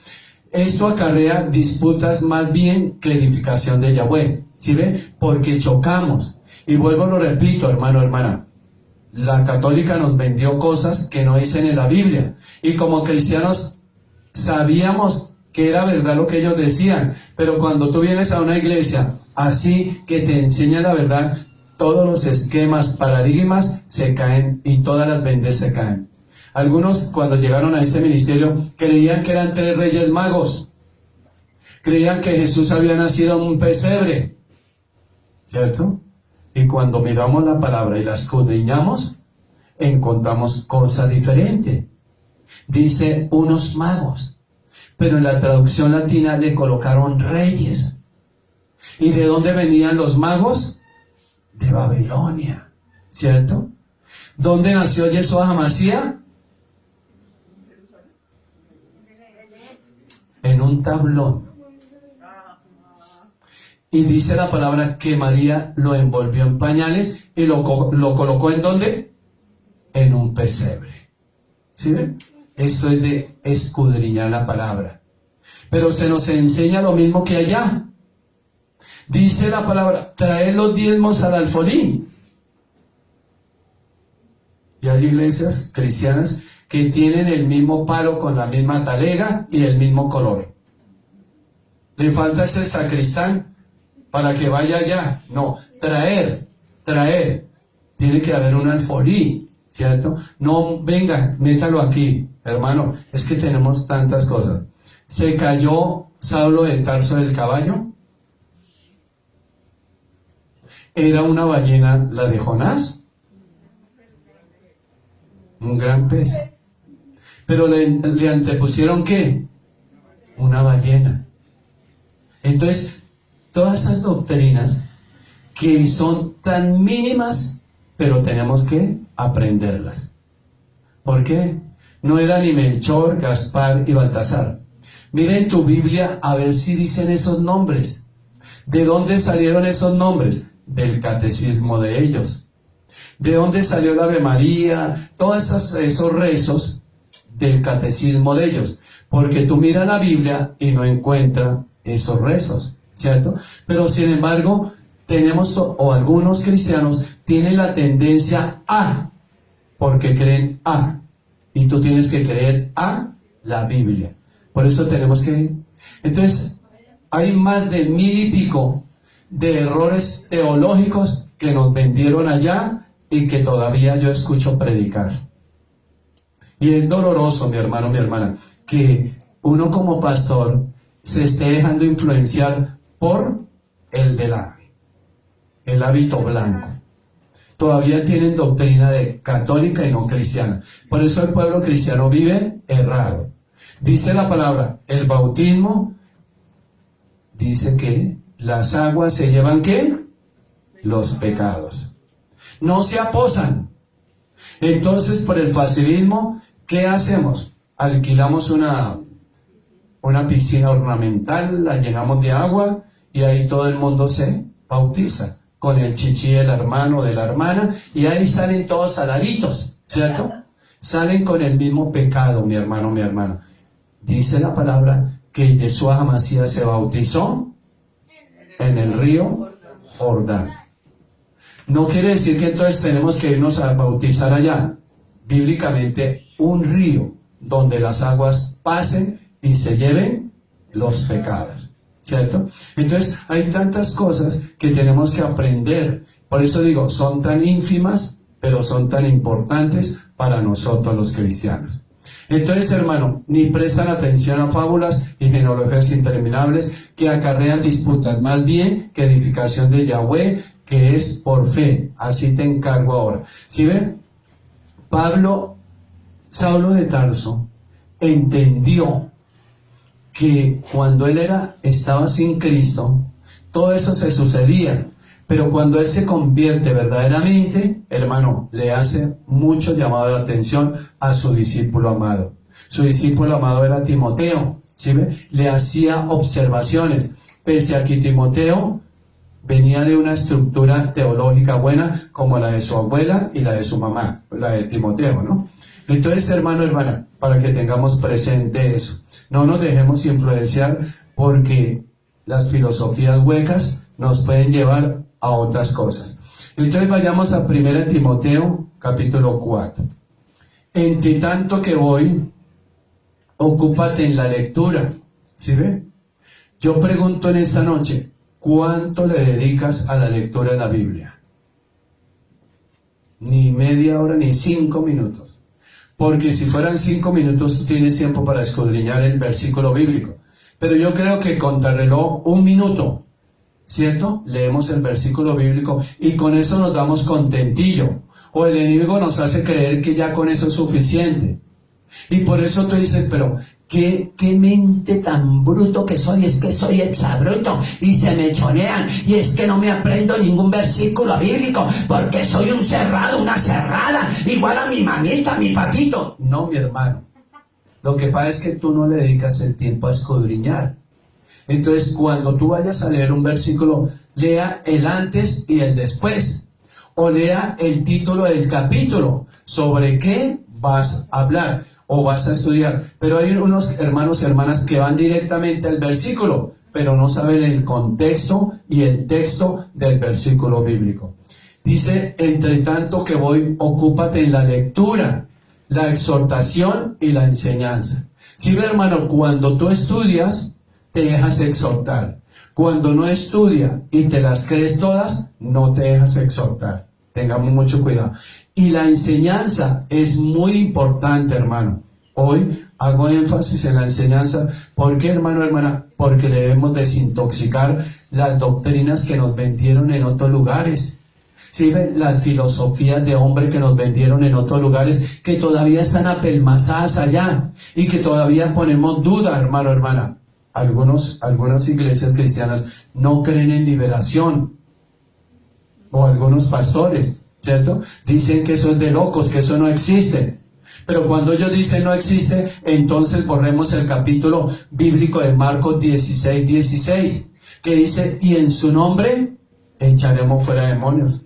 Esto acarrea disputas más bien que edificación de Yahweh, ¿sí ve? Porque chocamos. Y vuelvo, lo repito, hermano, hermana, la católica nos vendió cosas que no dicen en la Biblia. Y como cristianos sabíamos que era verdad lo que ellos decían, pero cuando tú vienes a una iglesia así que te enseña la verdad, todos los esquemas, paradigmas se caen y todas las vendes se caen. Algunos cuando llegaron a este ministerio creían que eran 3 reyes magos, creían que Jesús había nacido en un pesebre, ¿cierto? Y cuando miramos la palabra y la escudriñamos, encontramos cosa diferente. Dice unos magos, pero en la traducción latina le colocaron reyes. ¿Y de dónde venían los magos? De Babilonia, ¿cierto? ¿Dónde nació Yeshua HaMashiach? En un tablón. Y dice la palabra que María lo envolvió en pañales y lo colocó ¿en dónde? En un pesebre. ¿Sí ven? Esto es de escudriñar la palabra. Pero se nos enseña lo mismo que allá. Dice la palabra, traer los diezmos al alfolí. Y hay iglesias cristianas que tienen el mismo palo con la misma talega y el mismo color. Le falta ese sacristán para que vaya allá. No, traer. Tiene que haber un alfolí, ¿cierto? No, venga, métalo aquí, hermano. Es que tenemos tantas cosas. ¿Se cayó Saulo de Tarso del caballo? ¿Era una ballena la de Jonás? Un gran pez. Pero le antepusieron ¿qué? Una ballena. Entonces, todas esas doctrinas que son tan mínimas, pero tenemos que aprenderlas. ¿Por qué? No era ni Melchor, Gaspar y Baltasar. Mira en tu Biblia a ver si dicen esos nombres. ¿De dónde salieron esos nombres? Del catecismo de ellos. ¿De dónde salió la Ave María? Todos esos rezos del catecismo de ellos. Porque tú miras la Biblia y no encuentras esos rezos, ¿cierto? Pero sin embargo, tenemos, o algunos cristianos tienen la tendencia a, porque creen a. Y tú tienes que creer a la Biblia. Por eso tenemos que... Entonces, hay más de 1000 y pico de errores teológicos que nos vendieron allá y que todavía yo escucho predicar. Y es doloroso, mi hermano, mi hermana, que uno como pastor se esté dejando influenciar por el hábito blanco. Todavía tienen doctrina de católica y no cristiana. Por eso el pueblo cristiano vive errado. Dice la palabra, el bautismo dice que las aguas se llevan ¿qué? Los pecados. No se aposan. Entonces, por el facilismo, ¿qué hacemos? Alquilamos una piscina ornamental, la llenamos de agua y ahí todo el mundo se bautiza con el chichi del hermano, de la hermana, y ahí salen todos saladitos, ¿cierto? Salen con el mismo pecado, mi hermano, mi hermana. Dice la palabra que Yeshua HaMashiach se bautizó en el río Jordán. No quiere decir que entonces tenemos que irnos a bautizar allá. Bíblicamente, un río donde las aguas pasen y se lleven los pecados, ¿cierto? Entonces, hay tantas cosas que tenemos que aprender. Por eso digo, son tan ínfimas, pero son tan importantes para nosotros los cristianos. Entonces, hermano, ni prestan atención a fábulas y genealogías interminables que acarrean disputas, más bien que edificación de Yahweh, que es por fe. Así te encargo ahora. ¿Sí ven? Saulo de Tarso entendió que cuando él estaba sin Cristo, todo eso se sucedía. Pero cuando él se convierte verdaderamente, hermano, le hace mucho llamado de atención a su discípulo amado. Su discípulo amado era Timoteo, ¿sí ve? Le hacía observaciones. pese a que Timoteo venía de una estructura teológica buena como la de su abuela y la de su mamá, la de Timoteo, ¿no? Entonces, hermano, hermana, para que tengamos presente eso, no nos dejemos influenciar porque las filosofías huecas nos pueden llevar a otras cosas. Entonces vayamos a 1 Timoteo, capítulo 4. Entre tanto que voy, ocúpate en la lectura, ¿sí ve? Yo pregunto en esta noche, ¿cuánto le dedicas a la lectura de la Biblia? Ni media hora, ni 5 minutos. Porque si fueran 5 minutos, tú tienes tiempo para escudriñar el versículo bíblico. Pero yo creo que contrarreloj 1 minuto, ¿cierto? Leemos el versículo bíblico y con eso nos damos contentillo. O el enemigo nos hace creer que ya con eso es suficiente. Y por eso tú dices, pero qué mente tan bruto que soy, es que soy exabruto y se me chonean y es que no me aprendo ningún versículo bíblico porque soy un cerrado, una cerrada, igual a mi mamita, a mi papito. No, mi hermano. Lo que pasa es que tú no le dedicas el tiempo a escudriñar. Entonces, cuando tú vayas a leer un versículo, lea el antes y el después. O lea el título del capítulo. ¿Sobre qué vas a hablar o vas a estudiar? Pero hay unos hermanos y hermanas que van directamente al versículo, pero no saben el contexto y el texto del versículo bíblico. Dice, entre tanto que voy, ocúpate en la lectura, la exhortación y la enseñanza. Sí, hermano, cuando tú estudias, te dejas exhortar. Cuando no estudias y te las crees todas, no te dejas exhortar. Tengamos mucho cuidado. Y la enseñanza es muy importante, hermano. Hoy hago énfasis en la enseñanza. ¿Por qué, hermano, hermana? Porque debemos desintoxicar las doctrinas que nos vendieron en otros lugares. ¿Sí ven? Las filosofías de hombre que nos vendieron en otros lugares, que todavía están apelmazadas allá y que todavía ponemos duda, hermano, hermana. Algunas iglesias cristianas no creen en liberación, o algunos pastores, ¿cierto? Dicen que eso es de locos, que eso no existe. Pero cuando ellos dicen no existe, entonces borremos el capítulo bíblico de Marcos 16, que dice, y en su nombre echaremos fuera demonios.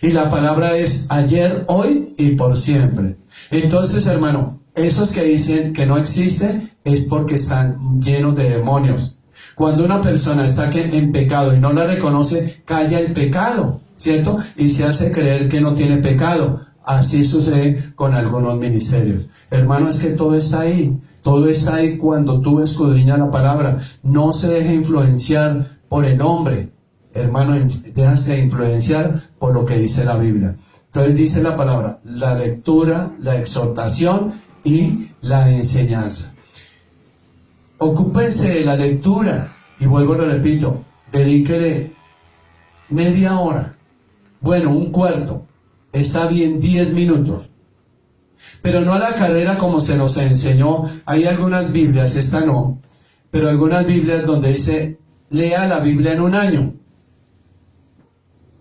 Y la palabra es ayer, hoy y por siempre. Entonces, hermano, esos que dicen que no existe es porque están llenos de demonios. Cuando una persona está en pecado y no la reconoce, calla el pecado, ¿cierto? Y se hace creer que no tiene pecado. Así sucede con algunos ministerios. Hermano, es que todo está ahí. Todo está ahí cuando tú escudriñas la palabra. No se deje influenciar por el hombre. Hermano, déjase de influenciar por lo que dice la Biblia. Entonces dice la palabra, la lectura, la exhortación y la enseñanza. Ocúpense de la lectura, y vuelvo, lo repito, dedíquele media hora, bueno, un cuarto, está bien 10 minutos, pero no a la carrera como se nos enseñó. Hay algunas Biblias, esta no, pero algunas Biblias donde dice, lea la Biblia en un año.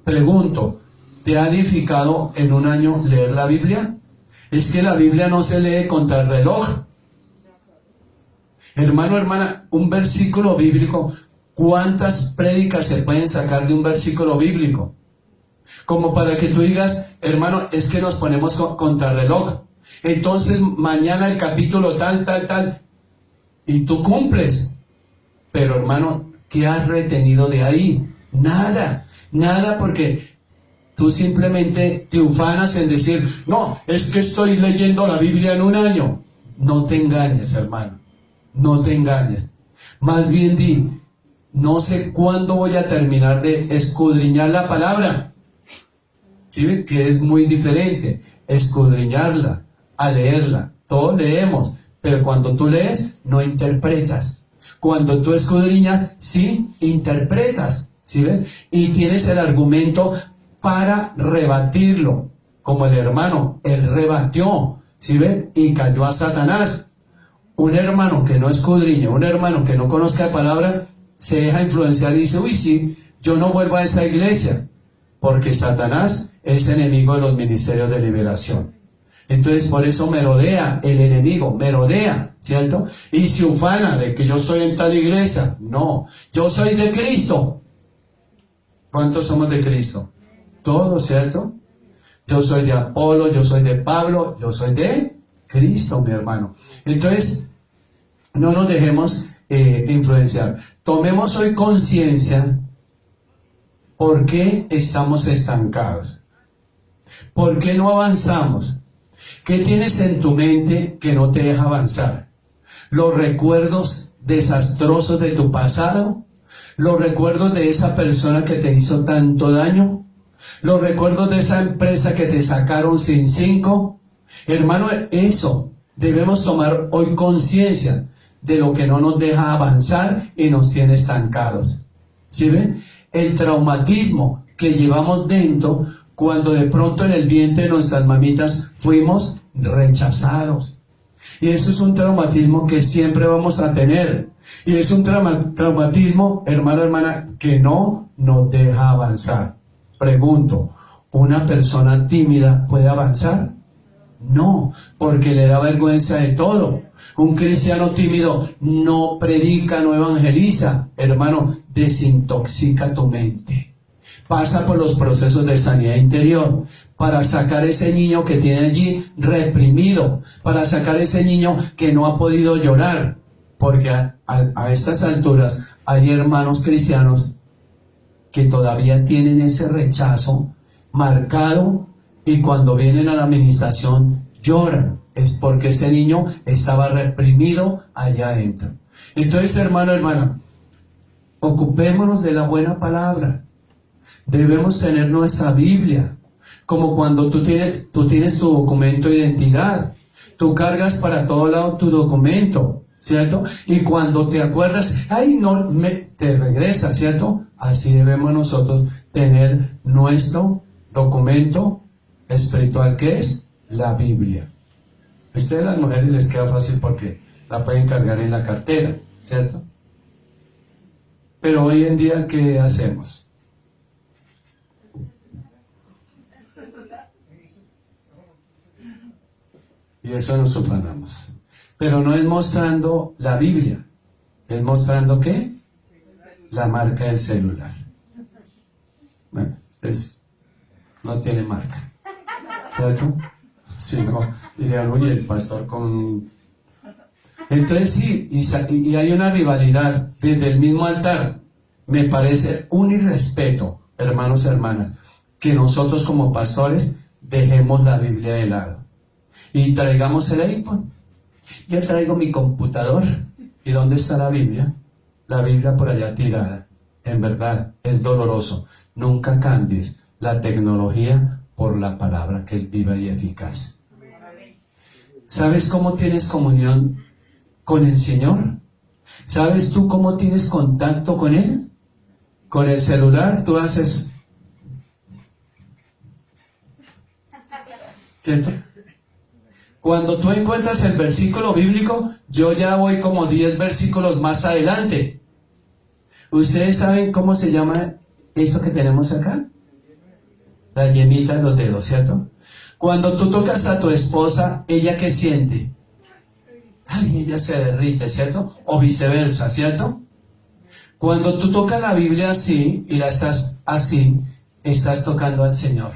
Pregunto, ¿te ha edificado en un año leer la Biblia? Es que la Biblia no se lee contra el reloj. Hermano, hermana, un versículo bíblico, ¿cuántas prédicas se pueden sacar de un versículo bíblico? Como para que tú digas, hermano, es que nos ponemos contra el reloj. Entonces, mañana el capítulo tal, y tú cumples. Pero, hermano, ¿qué has retenido de ahí? Nada, porque tú simplemente te ufanas en decir, no, es que estoy leyendo la Biblia en un año. No te engañes, hermano. No te engañes. Más bien di, no sé cuándo voy a terminar de escudriñar la palabra. ¿Sí? Que es muy diferente. Escudriñarla, a leerla. Todos leemos, pero cuando tú lees, no interpretas. Cuando tú escudriñas, sí interpretas. ¿Sí ves? Y tienes el argumento para rebatirlo. Como el hermano, él rebatió. ¿Sí ves? Y cayó a Satanás. Un hermano que no escudriñe, un hermano que no conozca la palabra, se deja influenciar y dice, uy, sí, yo no vuelvo a esa iglesia, porque Satanás es enemigo de los ministerios de liberación. Entonces por eso merodea el enemigo, merodea, ¿cierto? Y se ufana de que yo estoy en tal iglesia. No, yo soy de Cristo. ¿Cuántos somos de Cristo? Todos, ¿cierto? Yo soy de Apolo, yo soy de Pablo, yo soy de Cristo, mi hermano. Entonces, no nos dejemos influenciar. Tomemos hoy conciencia por qué estamos estancados. ¿Por qué no avanzamos? ¿Qué tienes en tu mente que no te deja avanzar? ¿Los recuerdos desastrosos de tu pasado? ¿Los recuerdos de esa persona que te hizo tanto daño? ¿Los recuerdos de esa empresa que te sacaron sin 5? Hermano, eso debemos tomar hoy conciencia de lo que no nos deja avanzar y nos tiene estancados. ¿Sí ven? El traumatismo que llevamos dentro cuando de pronto en el vientre de nuestras mamitas fuimos rechazados. Y eso es un traumatismo que siempre vamos a tener. Y es un traumatismo, hermano, hermana, que no nos deja avanzar. Pregunto, ¿una persona tímida puede avanzar? No, porque le da vergüenza de todo. Un cristiano tímido no predica, no evangeliza. Hermano, desintoxica tu mente. Pasa por los procesos de sanidad interior para sacar ese niño que tiene allí reprimido, para sacar ese niño que no ha podido llorar, porque a estas alturas hay hermanos cristianos que todavía tienen ese rechazo marcado y cuando vienen a la administración lloran. Es porque ese niño estaba reprimido allá adentro. Entonces, hermano, hermana, ocupémonos de la buena palabra. Debemos tener nuestra Biblia. Como cuando tú tienes tu documento de identidad. Tú cargas para todo lado tu documento, ¿cierto? Y cuando te acuerdas, te regresa, ¿cierto? Así debemos nosotros tener nuestro documento espiritual, que es la Biblia. A ustedes las mujeres les queda fácil porque la pueden cargar en la cartera, ¿cierto? Pero hoy en día, ¿qué hacemos? Y eso nos ufanamos. Pero no es mostrando la Biblia, es mostrando ¿qué? La marca del celular. Bueno, ustedes no tiene marca, ¿cierto? Si no, dirían, oye, el pastor con... Entonces sí, y hay una rivalidad desde el mismo altar. Me parece un irrespeto, hermanos y hermanas, que nosotros como pastores dejemos la Biblia de lado y traigamos el iPod. Yo traigo mi computador. ¿Y dónde está la Biblia? La Biblia por allá tirada. En verdad, es doloroso. Nunca cambies la tecnología por la palabra que es viva y eficaz. ¿Sabes cómo tienes comunión con el Señor? ¿Sabes tú cómo tienes contacto con Él? Con el celular tú haces... ¿Cierto? Cuando tú encuentras el versículo bíblico, yo ya voy como 10 versículos más adelante. ¿Ustedes saben cómo se llama esto que tenemos acá? La yemita de los dedos, ¿cierto? Cuando tú tocas a tu esposa, ¿ella qué siente? Ay, ella se derrite, ¿cierto? O viceversa, ¿cierto? Cuando tú tocas la Biblia así, y la estás así, estás tocando al Señor.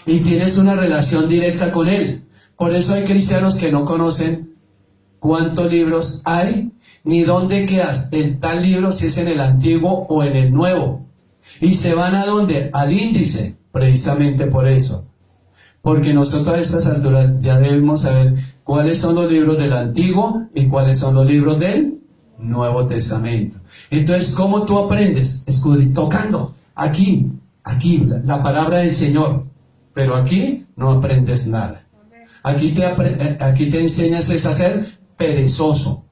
Y tienes una relación directa con Él. Por eso hay cristianos que no conocen cuántos libros hay, ni dónde queda el tal libro, si es en el Antiguo o en el Nuevo. Y se van ¿a dónde? Al índice, precisamente por eso. Porque nosotros a estas alturas ya debemos saber cuáles son los libros del Antiguo y cuáles son los libros del Nuevo Testamento. Entonces, ¿cómo tú aprendes? Tocando, aquí, la palabra del Señor. Pero aquí no aprendes nada. Aquí te enseñas es a ser perezoso,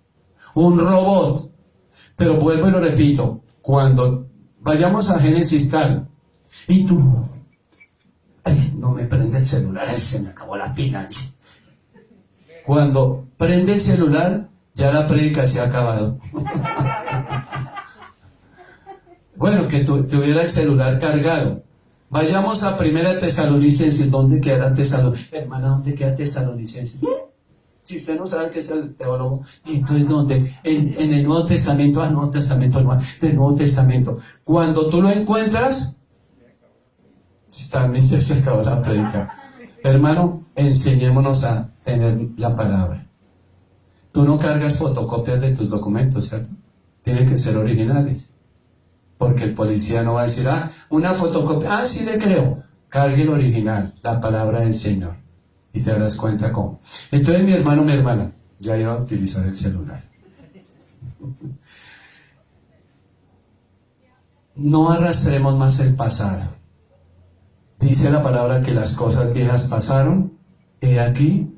un robot. Pero vuelvo y lo repito, cuando vayamos a Génesis tal, y tú, ay, no me prende el celular, ay, se me acabó la pila. Cuando prende el celular, ya la prédica se ha acabado. Bueno, que tuviera el celular cargado. Vayamos a 1 Tesalonicenses. ¿Dónde queda Tesalonicenses? Hermana, ¿dónde queda Tesalonicenses? Si usted no sabe qué es el teólogo, entonces ¿dónde? En el Nuevo Testamento, Nuevo Testamento, no, del Nuevo Testamento. Cuando tú lo encuentras, también se acabó la predica. Hermano, enseñémonos a tener la palabra. Tú no cargas fotocopias de tus documentos, ¿cierto? Tienen que ser originales. Porque el policía no va a decir, una fotocopia, sí le creo. Cargue el original, la palabra del Señor. Y te darás cuenta cómo. Entonces mi hermano, mi hermana, ya iba a utilizar el celular. No arrastremos más el pasado. Dice la palabra que las cosas viejas pasaron, he aquí,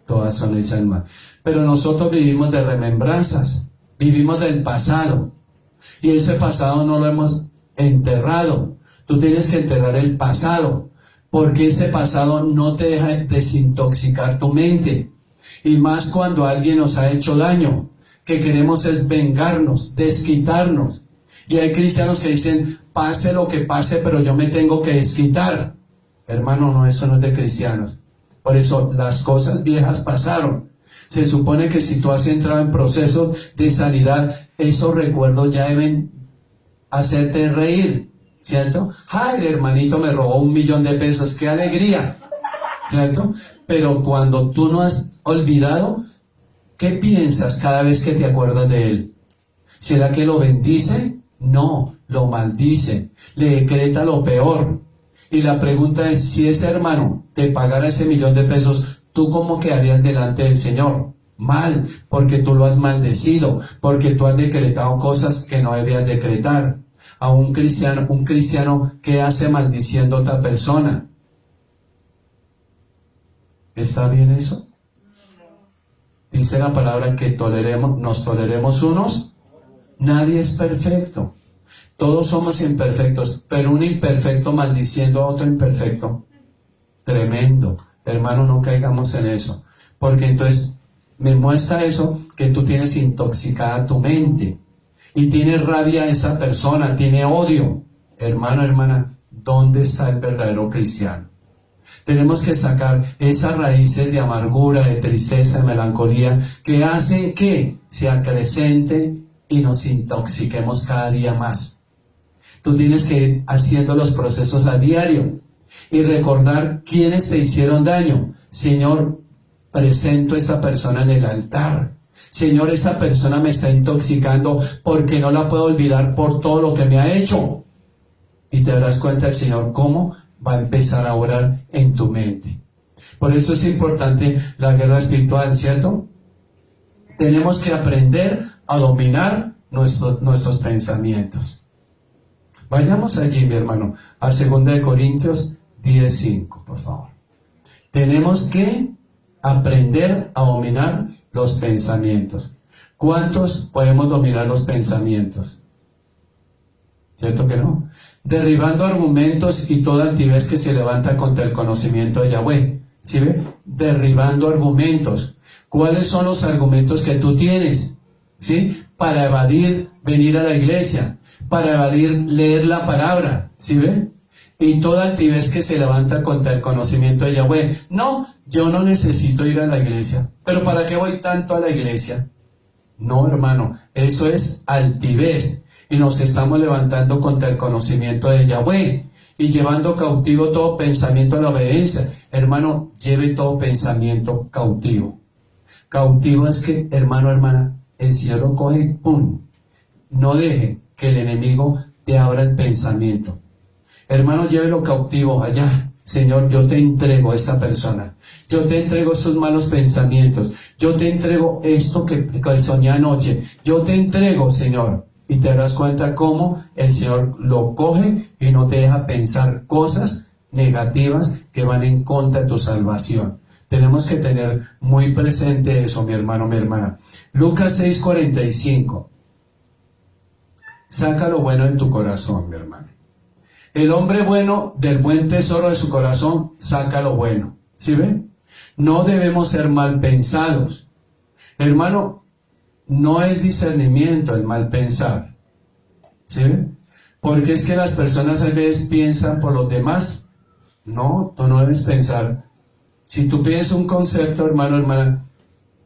todas son hechas nuevas. Pero nosotros vivimos de remembranzas, vivimos del pasado. Y ese pasado no lo hemos enterrado. Tú tienes que enterrar el pasado, porque ese pasado no te deja desintoxicar tu mente. Y más cuando alguien nos ha hecho daño, que queremos es vengarnos, desquitarnos. Y hay cristianos que dicen, pase lo que pase, pero yo me tengo que desquitar. Hermano, no, eso no es de cristianos. Por eso, las cosas viejas pasaron. Se supone que si tú has entrado en procesos de sanidad, esos recuerdos ya deben hacerte reír, ¿cierto? ¡Ay, el hermanito me robó $1.000.000! ¡Qué alegría! ¿Cierto? Pero cuando tú no has olvidado, ¿qué piensas cada vez que te acuerdas de él? ¿Será que lo bendice? No, lo maldice, le decreta lo peor. Y la pregunta es, si ese hermano te pagara ese $1.000.000, ¿tú cómo quedarías delante del Señor? Mal, porque tú lo has maldecido, porque tú has decretado cosas que no debías decretar. A un cristiano, ¿qué hace maldiciendo a otra persona? ¿Está bien eso? Dice la palabra que nos toleremos unos. Nadie es perfecto. Todos somos imperfectos, pero un imperfecto maldiciendo a otro imperfecto. Tremendo. Hermano, no caigamos en eso. Porque entonces me muestra eso, que tú tienes intoxicada tu mente. Y tienes rabia a esa persona, tiene odio. Hermano, hermana, ¿dónde está el verdadero cristiano? Tenemos que sacar esas raíces de amargura, de tristeza, de melancolía, que hacen que se acrecente y nos intoxiquemos cada día más. Tú tienes que ir haciendo los procesos a diario y recordar quiénes te hicieron daño. Señor, presento a esta persona en el altar. Señor, esta persona me está intoxicando porque no la puedo olvidar por todo lo que me ha hecho. Y te darás cuenta el Señor cómo va a empezar a orar en tu mente. Por eso es importante la guerra espiritual, ¿cierto? Tenemos que aprender a dominar nuestros pensamientos. Vayamos allí, mi hermano, a 2 Corintios 10:5, por favor. Tenemos que aprender a dominar los pensamientos. ¿Cuántos podemos dominar los pensamientos? ¿Cierto que no? Derribando argumentos y toda altivez que se levanta contra el conocimiento de Yahweh. ¿Sí ve? Derribando argumentos. ¿Cuáles son los argumentos que tú tienes? ¿Sí? Para evadir venir a la iglesia, para evadir leer la palabra. ¿Sí ve? Y toda altivez que se levanta contra el conocimiento de Yahweh. No, yo no necesito ir a la iglesia. ¿Pero para qué voy tanto a la iglesia? No, hermano, eso es altivez. Y nos estamos levantando contra el conocimiento de Yahweh y llevando cautivo todo pensamiento a la obediencia. Hermano, lleve todo pensamiento cautivo. Cautivo es que, hermano, hermana, el Señor lo coge y ¡pum! No deje que el enemigo te abra el pensamiento. Hermano, llévelo cautivo allá. Señor, yo te entrego a esta persona. Yo te entrego estos malos pensamientos. Yo te entrego esto que soñé anoche. Yo te entrego, Señor. Y te darás cuenta cómo el Señor lo coge y no te deja pensar cosas negativas que van en contra de tu salvación. Tenemos que tener muy presente eso, mi hermano, mi hermana. Lucas 6:45. Saca lo bueno de tu corazón, mi hermano. El hombre bueno, del buen tesoro de su corazón, saca lo bueno. ¿Sí ven? No debemos ser mal pensados. Hermano, no es discernimiento el mal pensar. ¿Sí ven? Porque es que las personas a veces piensan por los demás. No, tú no debes pensar. Si tú pides un concepto, hermano, hermana,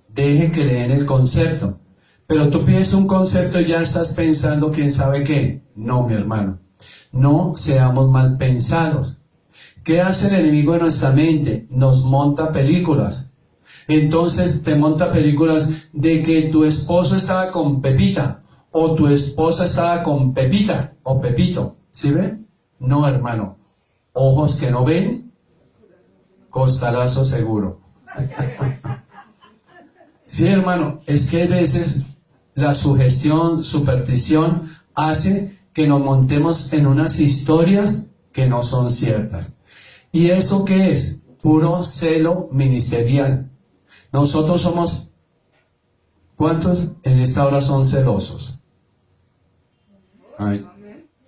deje que le den el concepto. Pero tú pides un concepto y ya estás pensando quién sabe qué. No, mi hermano. No seamos mal pensados. ¿Qué hace el enemigo en nuestra mente? Nos monta películas. Entonces te monta películas de que tu esposo estaba con Pepita, o tu esposa estaba con Pepita, o Pepito. ¿Sí ve? No, hermano. Ojos que no ven, costalazo seguro. Sí, hermano, es que a veces la sugestión, superstición, hace que nos montemos en unas historias que no son ciertas. ¿Y eso qué es? Puro celo ministerial. Nosotros somos, ¿cuántos en esta hora son celosos? ¿Ay,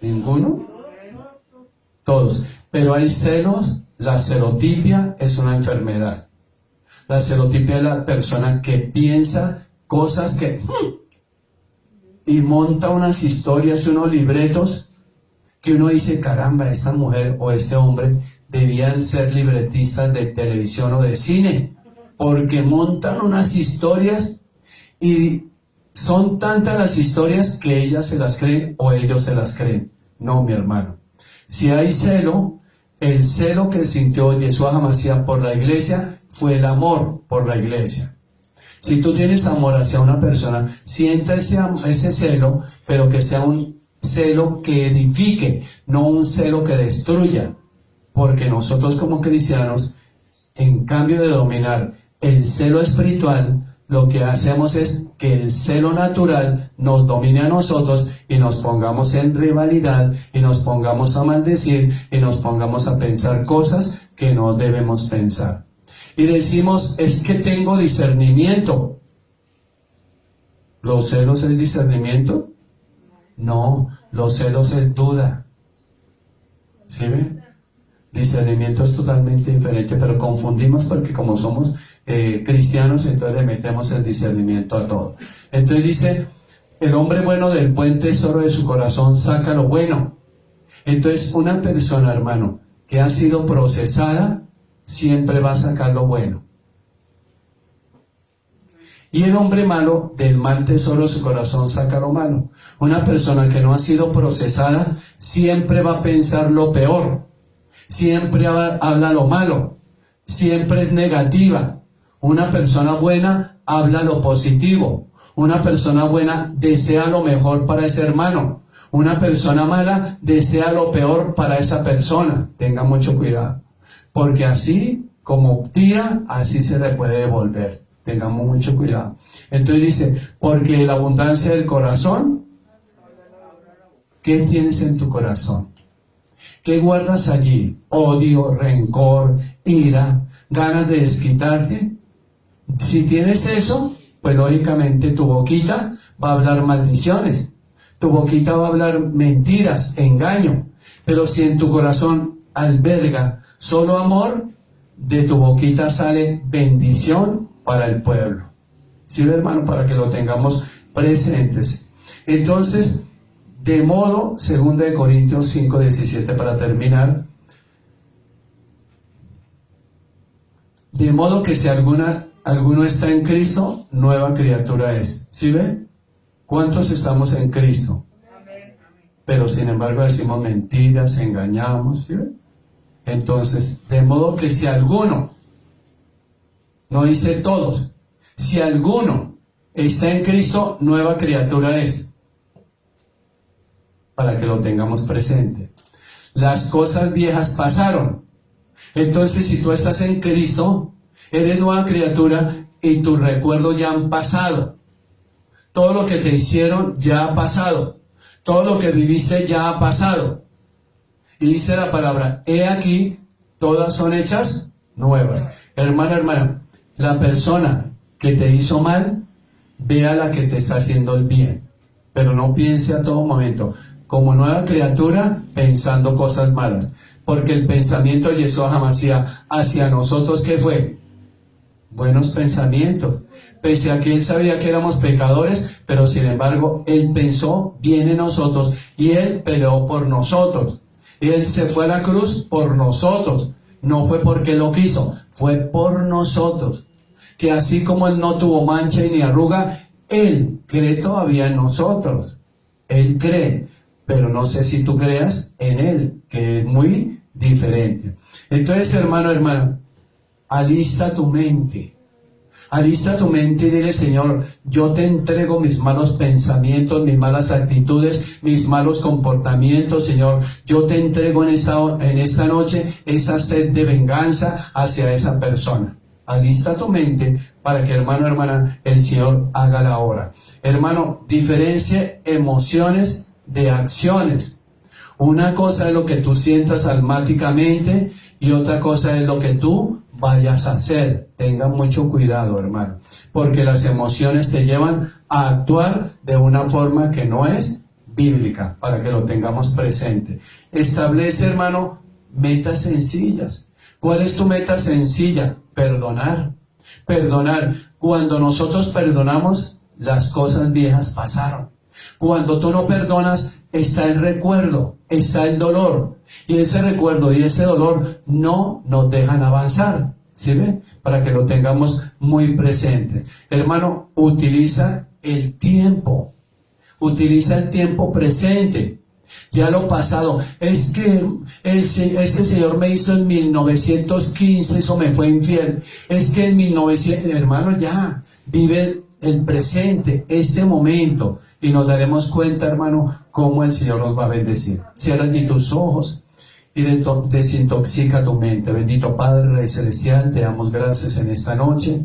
ninguno? Todos. Pero hay celos, la celotipia es una enfermedad. La celotipia es la persona que piensa cosas que... y monta unas historias y unos libretos que uno dice, caramba, esta mujer o este hombre debían ser libretistas de televisión o de cine, porque montan unas historias y son tantas las historias que ellas se las creen o ellos se las creen. No, mi hermano. Si hay celo, el celo que sintió Yeshua HaMashiach por la iglesia fue el amor por la iglesia. Si tú tienes amor hacia una persona, sienta ese celo, pero que sea un celo que edifique, no un celo que destruya. Porque nosotros como cristianos, en cambio de dominar el celo espiritual, lo que hacemos es que el celo natural nos domine a nosotros y nos pongamos en rivalidad y nos pongamos a maldecir y nos pongamos a pensar cosas que no debemos pensar. Y decimos, es que tengo discernimiento. ¿Los celos es discernimiento? No, los celos es duda. ¿Sí ven? Discernimiento es totalmente diferente, pero confundimos porque como somos cristianos, entonces le metemos el discernimiento a todo. Entonces dice, el hombre bueno del buen tesoro de su corazón saca lo bueno. Entonces una persona, hermano, que ha sido procesada, siempre va a sacar lo bueno. Y el hombre malo del mal tesoro de su corazón saca lo malo. Una persona que no ha sido procesada, siempre va a pensar lo peor. Siempre habla lo malo, siempre es negativa. Una persona buena habla lo positivo. Una persona buena desea lo mejor para ese hermano. Una persona mala desea lo peor para esa persona. Tenga mucho cuidado, porque así como tira, así se le puede devolver. Tengamos mucho cuidado. Entonces dice, porque de la abundancia del corazón, ¿qué tienes en tu corazón? ¿Qué guardas allí? Odio, rencor, ira, ganas de desquitarte. Si tienes eso, pues lógicamente tu boquita va a hablar maldiciones. Tu boquita va a hablar mentiras, engaño. Pero si en tu corazón alberga solo amor, de tu boquita sale bendición para el pueblo. ¿Sí, hermano? Para que lo tengamos presentes. Entonces, de modo, 2 Corintios 5:17 para terminar, de modo que si alguno está en Cristo, nueva criatura es. ¿Sí ve? ¿Cuántos estamos en Cristo? Pero sin embargo decimos mentiras, engañamos. ¿Sí ve? Entonces, de modo que si alguno, no dice todos, si alguno está en Cristo, nueva criatura es. Para que lo tengamos presente. Las cosas viejas pasaron. Entonces, si tú estás en Cristo, eres nueva criatura y tus recuerdos ya han pasado. Todo lo que te hicieron ya ha pasado. Todo lo que viviste ya ha pasado. Y dice la palabra, he aquí, todas son hechas nuevas. Hermana, la persona que te hizo mal, vea la que te está haciendo el bien. Pero no piense a todo momento, como nueva criatura, pensando cosas malas. Porque el pensamiento de Yeshua HaMashiach hacia nosotros, ¿qué fue? buenos pensamientos. Pese a que Él sabía que éramos pecadores, pero sin embargo, Él pensó bien en nosotros y Él peleó por nosotros. Y Él se fue a la cruz por nosotros. No fue porque Él lo quiso, fue por nosotros. Que así como Él no tuvo mancha ni arruga, Él cree todavía en nosotros. Él cree, pero no sé si tú creas en Él, que es muy diferente. Entonces, hermano, hermana, alista tu mente. Alista tu mente y dile: Señor, yo te entrego mis malos pensamientos, mis malas actitudes, mis malos comportamientos, Señor. Yo te entrego en esta noche esa sed de venganza hacia esa persona. Alista tu mente para que, hermano, hermana, el Señor haga la obra. Hermano, diferencie emociones de acciones. Una cosa es lo que tú sientas almáticamente y otra cosa es lo que tú vayas a hacer. Tenga mucho cuidado, hermano, porque las emociones te llevan a actuar de una forma que no es bíblica, para que lo tengamos presente. Establece, hermano, metas sencillas. ¿Cuál es tu meta sencilla? Perdonar. Perdonar. Cuando nosotros perdonamos, las cosas viejas pasaron. Cuando tú no perdonas, está el recuerdo, está el dolor. Y ese recuerdo y ese dolor no nos dejan avanzar. ¿Sí ven? Para que lo tengamos muy presentes. Hermano, utiliza el tiempo. Utiliza el tiempo presente. Ya lo pasado. Es que este señor me hizo en 1915, eso me fue infiel. Es que en 1900, hermano, ya vive el presente, este momento. Y nos daremos cuenta, hermano, cómo el Señor nos va a bendecir. Cierra allí tus ojos y desintoxica tu mente. Bendito Padre, Rey Celestial, te damos gracias en esta noche.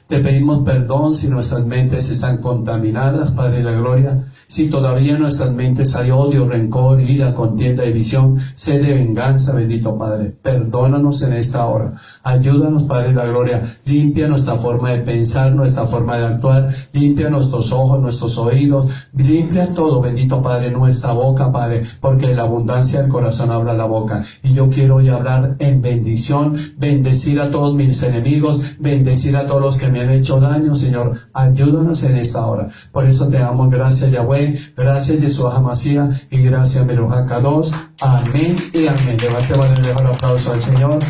Te pedimos perdón si nuestras mentes están contaminadas, Padre de la Gloria. Si todavía en nuestras mentes hay odio, rencor, ira, contienda, división, sed de venganza, bendito Padre. Perdónanos en esta hora. Ayúdanos, Padre de la Gloria. Limpia nuestra forma de pensar, nuestra forma de actuar. Limpia nuestros ojos, nuestros oídos. Limpia todo, bendito Padre, nuestra boca, Padre, porque en la abundancia del corazón habla la boca. Y yo quiero hoy hablar en bendición, bendecir a todos mis enemigos, bendecir a todos los que me han hecho daño, Señor. Ayúdanos en esta hora. Por eso te damos gracias, Yahweh. Gracias, Yeshua HaMashiach, y gracias, Meruja Kadosh. Amén y amén. Levante el aplauso al Señor.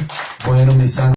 Bueno, mis santos.